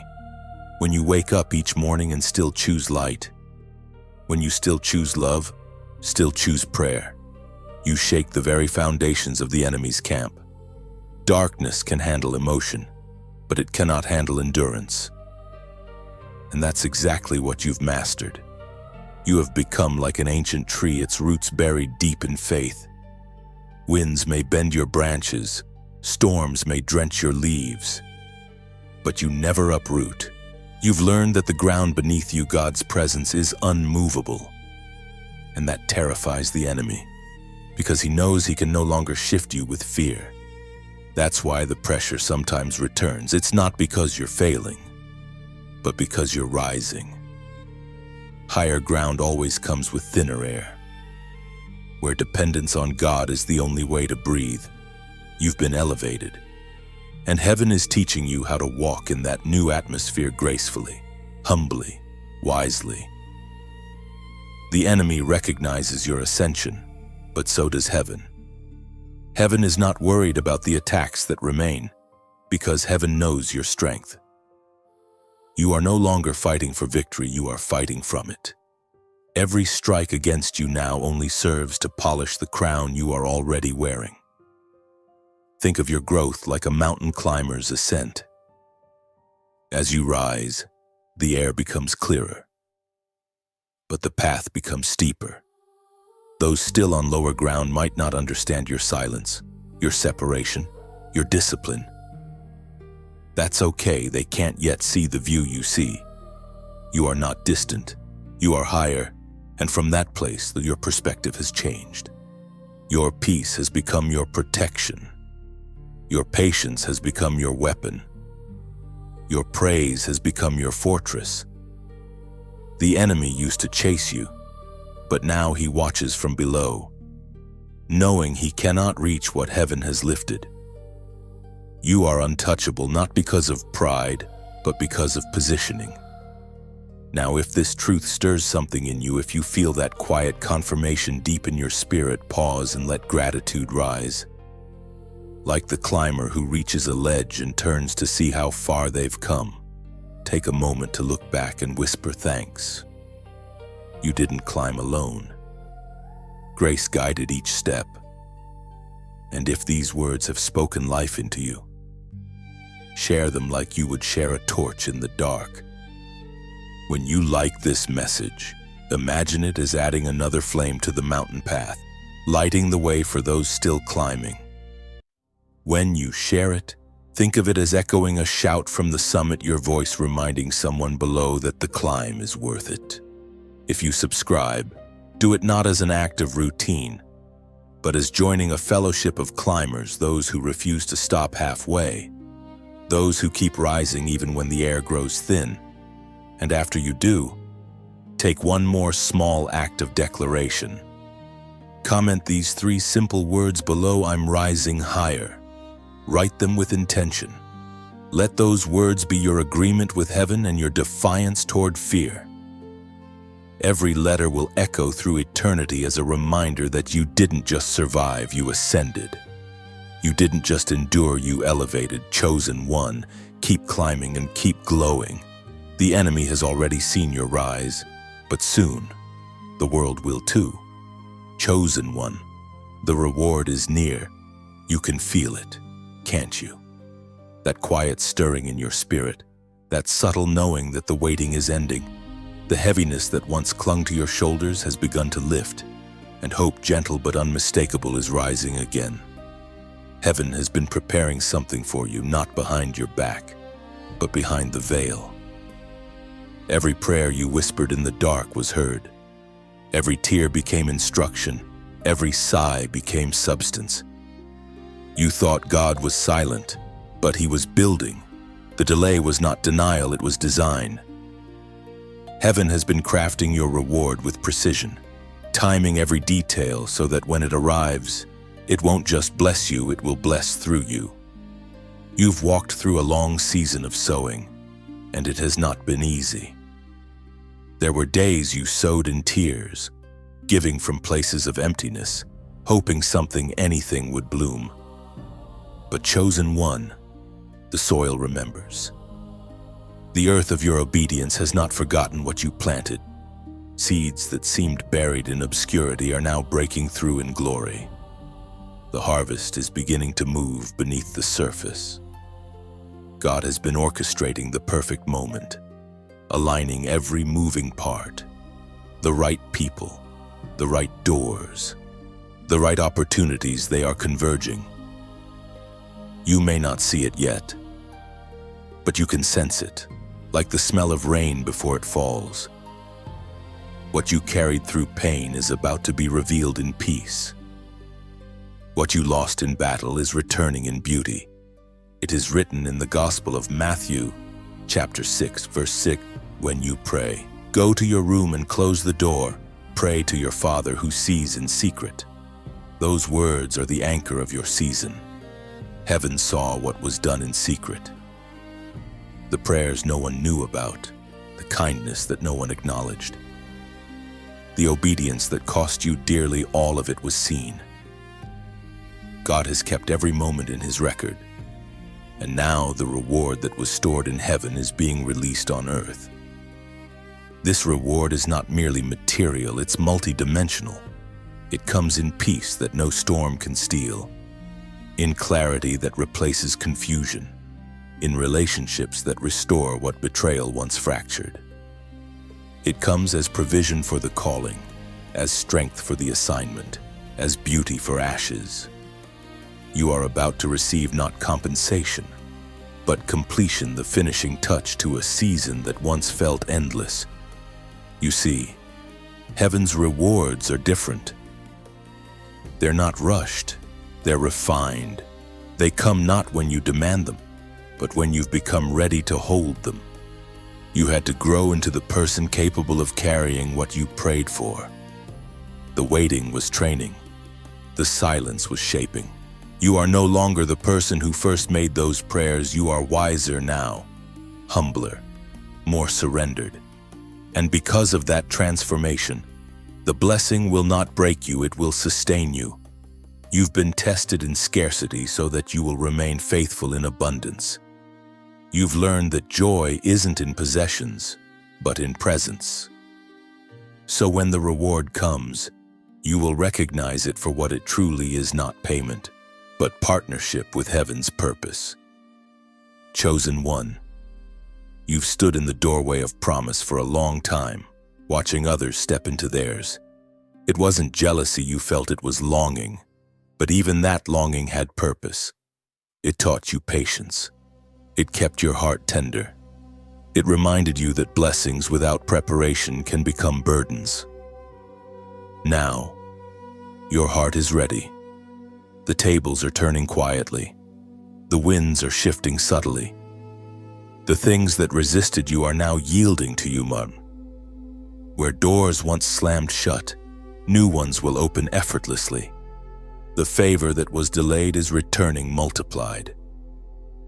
When you wake up each morning and still choose light, when you still choose love, still choose prayer, you shake the very foundations of the enemy's camp. Darkness can handle emotion, but it cannot handle endurance. And that's exactly what you've mastered. You have become like an ancient tree, its roots buried deep in faith. Winds may bend your branches, storms may drench your leaves, but you never uproot. You've learned that the ground beneath you, God's presence, is unmovable. And that terrifies the enemy, because he knows he can no longer shift you with fear. That's why the pressure sometimes returns. It's not because you're failing, but because you're rising. Higher ground always comes with thinner air. Where dependence on God is the only way to breathe, you've been elevated. And heaven is teaching you how to walk in that new atmosphere gracefully, humbly, wisely. The enemy recognizes your ascension, but so does heaven. Heaven is not worried about the attacks that remain, because heaven knows your strength. You are no longer fighting for victory, you are fighting from it. Every strike against you now only serves to polish the crown you are already wearing. Think of your growth like a mountain climber's ascent. As you rise, the air becomes clearer, but the path becomes steeper. Those still on lower ground might not understand your silence, your separation, your discipline. That's okay, they can't yet see the view you see. You are not distant, you are higher, and from that place your perspective has changed. Your peace has become your protection. Your patience has become your weapon. Your praise has become your fortress. The enemy used to chase you, but now he watches from below, knowing he cannot reach what heaven has lifted. You are untouchable not because of pride, but because of positioning. Now, if this truth stirs something in you, if you feel that quiet confirmation deep in your spirit, pause and let gratitude rise. Like the climber who reaches a ledge and turns to see how far they've come, take a moment to look back and whisper thanks. You didn't climb alone. Grace guided each step. And if these words have spoken life into you, share them like you would share a torch in the dark. When you like this message, imagine it as adding another flame to the mountain path, lighting the way for those still climbing. When you share it, think of it as echoing a shout from the summit, your voice reminding someone below that the climb is worth it. If you subscribe, Do it not as an act of routine, but as joining a fellowship of climbers, those who refuse to stop halfway, those who keep rising even when the air grows thin. And after you do, take one more small act of declaration. Comment these 3 simple words below: I'm rising higher. Write them with intention. Let those words be your agreement with heaven and your defiance toward fear. Every letter will echo through eternity as a reminder that you didn't just survive, you ascended. You didn't just endure, you elevated. Chosen one, keep climbing and keep glowing. The enemy has already seen your rise, but soon the world will too. Chosen one, the reward is near. You can feel it, can't you? That quiet stirring in your spirit, that subtle knowing that the waiting is ending. The heaviness that once clung to your shoulders has begun to lift, and hope, gentle but unmistakable, is rising again. Heaven has been preparing something for you, not behind your back, but behind the veil. Every prayer you whispered in the dark was heard. Every tear became instruction. Every sigh became substance. You thought God was silent, but He was building. The delay was not denial, it was design. Heaven has been crafting your reward with precision, timing every detail so that when it arrives, it won't just bless you, it will bless through you. You've walked through a long season of sowing, and it has not been easy. There were days you sowed in tears, giving from places of emptiness, hoping something, anything would bloom. But chosen one, the soil remembers. The earth of your obedience has not forgotten what you planted. Seeds that seemed buried in obscurity are now breaking through in glory. The harvest is beginning to move beneath the surface. God has been orchestrating the perfect moment, aligning every moving part, the right people, the right doors, the right opportunities. They are converging. You may not see it yet, but you can sense it, like the smell of rain before it falls. What you carried through pain is about to be revealed in peace. What you lost in battle is returning in beauty. It is written in the Gospel of Matthew, chapter 6, verse 6, when you pray, go to your room and close the door. Pray to your Father who sees in secret. Those words are the anchor of your season. Heaven saw what was done in secret. The prayers no one knew about, the kindness that no one acknowledged. The obedience that cost you dearly, all of it was seen. God has kept every moment in His record, and now the reward that was stored in heaven is being released on earth. This reward is not merely material, it's multidimensional. It comes in peace that no storm can steal, in clarity that replaces confusion, in relationships that restore what betrayal once fractured. It comes as provision for the calling, as strength for the assignment, as beauty for ashes. You are about to receive not compensation, but completion, the finishing touch to a season that once felt endless. You see, heaven's rewards are different. They're not rushed, they're refined. They come not when you demand them, but when you've become ready to hold them. You had to grow into the person capable of carrying what you prayed for. The waiting was training. The silence was shaping. You are no longer the person who first made those prayers. You are wiser now, humbler, more surrendered. And because of that transformation, the blessing will not break you, it will sustain you. You've been tested in scarcity so that you will remain faithful in abundance. You've learned that joy isn't in possessions, but in presence. So when the reward comes, you will recognize it for what it truly is, not payment, but partnership with heaven's purpose. Chosen one, you've stood in the doorway of promise for a long time, watching others step into theirs. It wasn't jealousy you felt, it was longing. But even that longing had purpose. It taught you patience. It kept your heart tender. It reminded you that blessings without preparation can become burdens. Now, your heart is ready. The tables are turning quietly. The winds are shifting subtly. The things that resisted you are now yielding to you, Mum. Where doors once slammed shut, new ones will open effortlessly. The favor that was delayed is returning multiplied.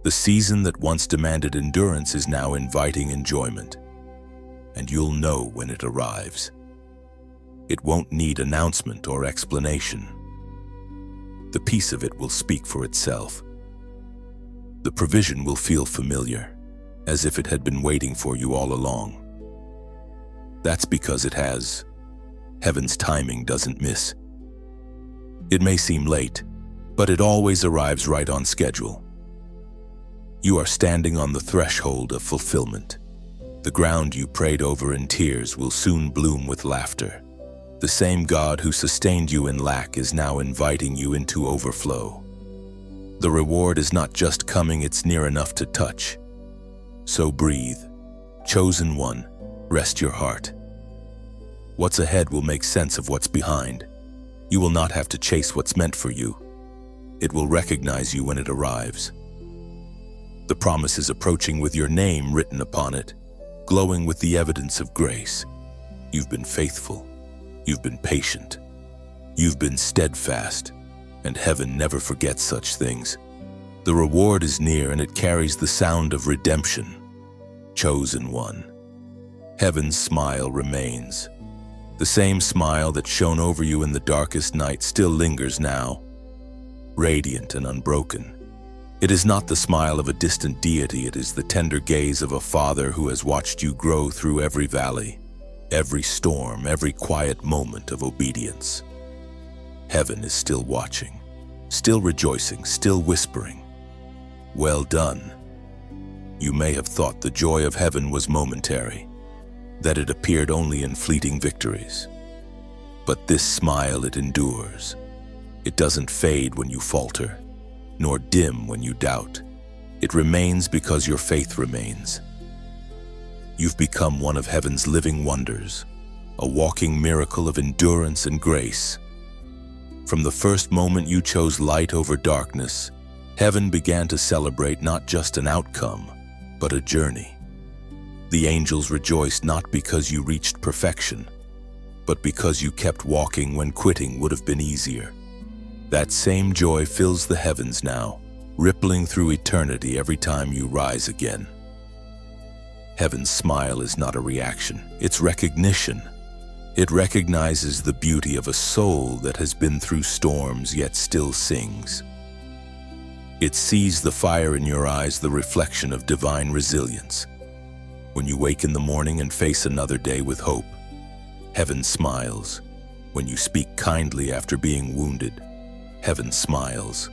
The season that once demanded endurance is now inviting enjoyment. And you'll know when it arrives. It won't need announcement or explanation. The peace of it will speak for itself. The provision will feel familiar, as if it had been waiting for you all along. That's because it has. Heaven's timing doesn't miss. It may seem late, but it always arrives right on schedule. You are standing on the threshold of fulfillment. The ground you prayed over in tears will soon bloom with laughter. The same God who sustained you in lack is now inviting you into overflow. The reward is not just coming, it's near enough to touch. So breathe. Chosen one, rest your heart. What's ahead will make sense of what's behind. You will not have to chase what's meant for you. It will recognize you when it arrives. The promise is approaching with your name written upon it, glowing with the evidence of grace. You've been faithful. You've been patient. You've been steadfast, and heaven never forgets such things. The reward is near, and it carries the sound of redemption. Chosen one. Heaven's smile remains. The same smile that shone over you in the darkest night still lingers now, radiant and unbroken. It is not the smile of a distant deity, it is the tender gaze of a father who has watched you grow through every valley, every storm, every quiet moment of obedience. Heaven is still watching, still rejoicing, still whispering, "Well done." You may have thought the joy of heaven was momentary, that it appeared only in fleeting victories. But this smile, it endures. It doesn't fade when you falter, nor dim when you doubt. It remains because your faith remains. You've become one of heaven's living wonders, a walking miracle of endurance and grace. From the first moment you chose light over darkness, heaven began to celebrate not just an outcome, but a journey. The angels rejoiced not because you reached perfection, but because you kept walking when quitting would have been easier. That same joy fills the heavens now, rippling through eternity every time you rise again. Heaven's smile is not a reaction, it's recognition. It recognizes the beauty of a soul that has been through storms yet still sings. It sees the fire in your eyes, the reflection of divine resilience. When you wake in the morning and face another day with hope, heaven smiles. When you speak kindly after being wounded, heaven smiles.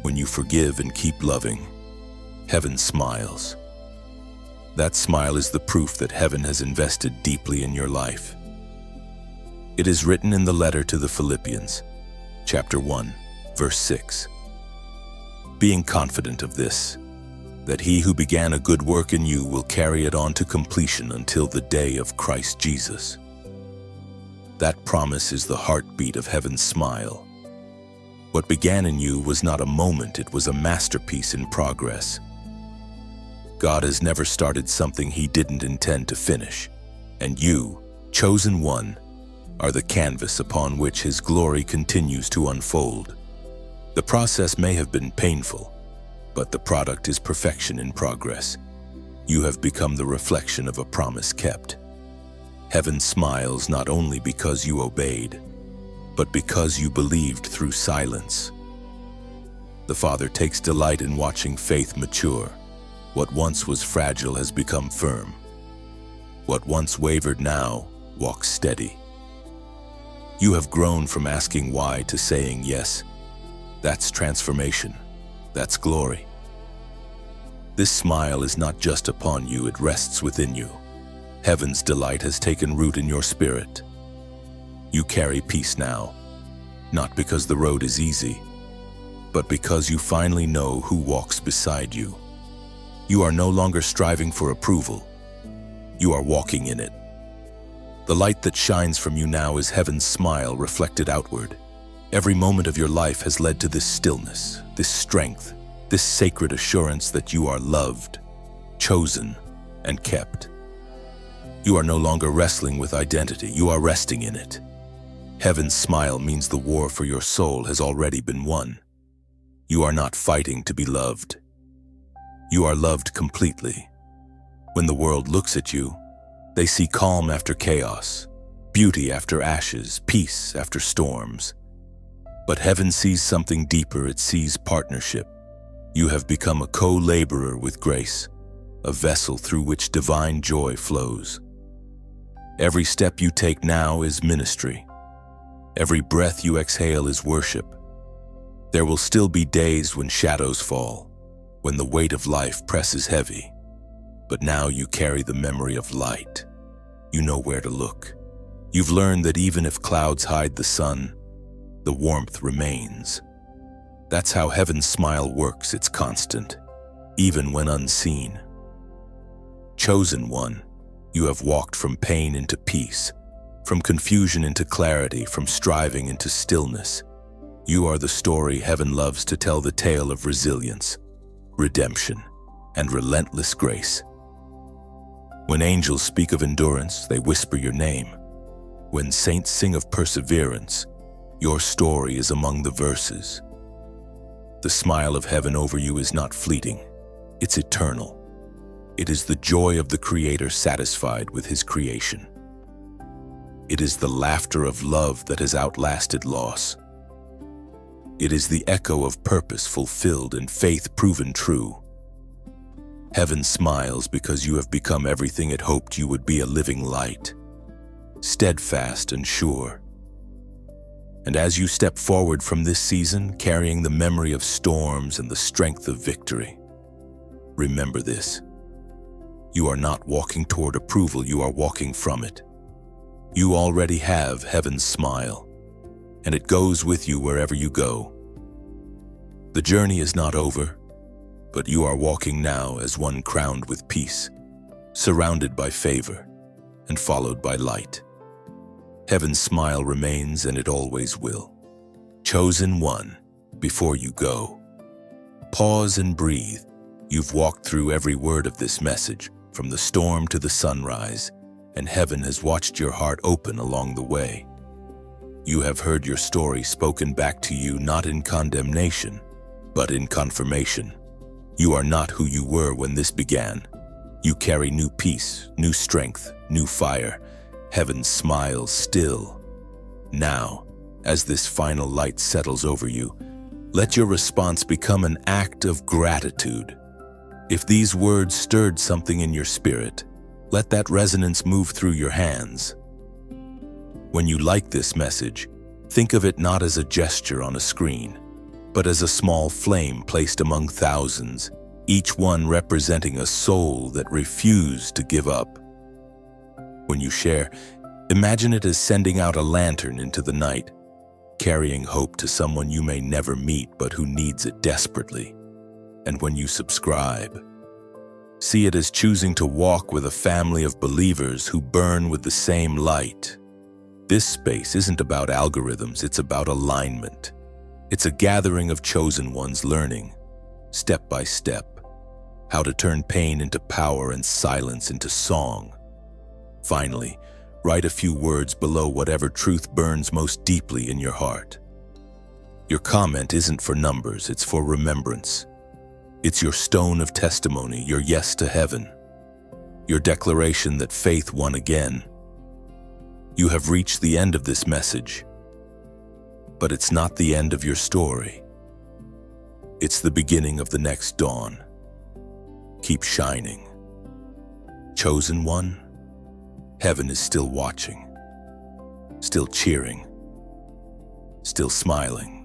When you forgive and keep loving, heaven smiles. That smile is the proof that heaven has invested deeply in your life. It is written in the letter to the Philippians, chapter 1, verse 6. Being confident of this, that he who began a good work in you will carry it on to completion until the day of Christ Jesus. That promise is the heartbeat of heaven's smile. What began in you was not a moment, it was a masterpiece in progress. God has never started something he didn't intend to finish, and you, chosen one, are the canvas upon which his glory continues to unfold. The process may have been painful, but the product is perfection in progress. You have become the reflection of a promise kept. Heaven smiles not only because you obeyed, but because you believed through silence. The Father takes delight in watching faith mature. What once was fragile has become firm. What once wavered now walks steady. You have grown from asking why to saying yes. That's transformation. That's glory. This smile is not just upon you, it rests within you. Heaven's delight has taken root in your spirit. You carry peace now, not because the road is easy, but because you finally know who walks beside you. You are no longer striving for approval. You are walking in it. The light that shines from you now is heaven's smile reflected outward. Every moment of your life has led to this stillness, this strength, this sacred assurance that you are loved, chosen, and kept. You are no longer wrestling with identity, you are resting in it. Heaven's smile means the war for your soul has already been won. You are not fighting to be loved. You are loved completely. When the world looks at you, they see calm after chaos, beauty after ashes, peace after storms. But heaven sees something deeper, it sees partnership. You have become a co-laborer with grace, a vessel through which divine joy flows. Every step you take now is ministry. Every breath you exhale is worship. There will still be days when shadows fall, when the weight of life presses heavy. But now you carry the memory of light. You know where to look. You've learned that even if clouds hide the sun, the warmth remains. That's how heaven's smile works, it's constant, even when unseen. Chosen one, you have walked from pain into peace, from confusion into clarity, from striving into stillness. You are the story heaven loves to tell, the tale of resilience, redemption, and relentless grace. When angels speak of endurance, they whisper your name. When saints sing of perseverance, your story is among the verses. The smile of heaven over you is not fleeting, it's eternal. It is the joy of the Creator satisfied with His creation. It is the laughter of love that has outlasted loss. It is the echo of purpose fulfilled and faith proven true. Heaven smiles because you have become everything it hoped you would be, a living light, steadfast and sure. And as you step forward from this season, carrying the memory of storms and the strength of victory, remember this. You are not walking toward approval, you are walking from it. You already have heaven's smile, and it goes with you wherever you go. The journey is not over, but you are walking now as one crowned with peace, surrounded by favor, and followed by light. Heaven's smile remains, and it always will. Chosen one, before you go, pause and breathe. You've walked through every word of this message, from the storm to the sunrise, and heaven has watched your heart open along the way. You have heard your story spoken back to you, not in condemnation, but in confirmation. You are not who you were when this began. You carry new peace, new strength, new fire. Heaven smiles still. Now, as this final light settles over you, let your response become an act of gratitude. If these words stirred something in your spirit, let that resonance move through your hands. When you like this message, think of it not as a gesture on a screen, but as a small flame placed among thousands, each one representing a soul that refused to give up. When you share, imagine it as sending out a lantern into the night, carrying hope to someone you may never meet but who needs it desperately. And when you subscribe, see it as choosing to walk with a family of believers who burn with the same light. This space isn't about algorithms, it's about alignment. It's a gathering of chosen ones learning, step by step, how to turn pain into power and silence into song. Finally, write a few words below whatever truth burns most deeply in your heart. Your comment isn't for numbers, it's for remembrance. It's your stone of testimony, your yes to heaven, your declaration that faith won again. You have reached the end of this message, but it's not the end of your story. It's the beginning of the next dawn. Keep shining. Chosen one, heaven is still watching, still cheering, still smiling.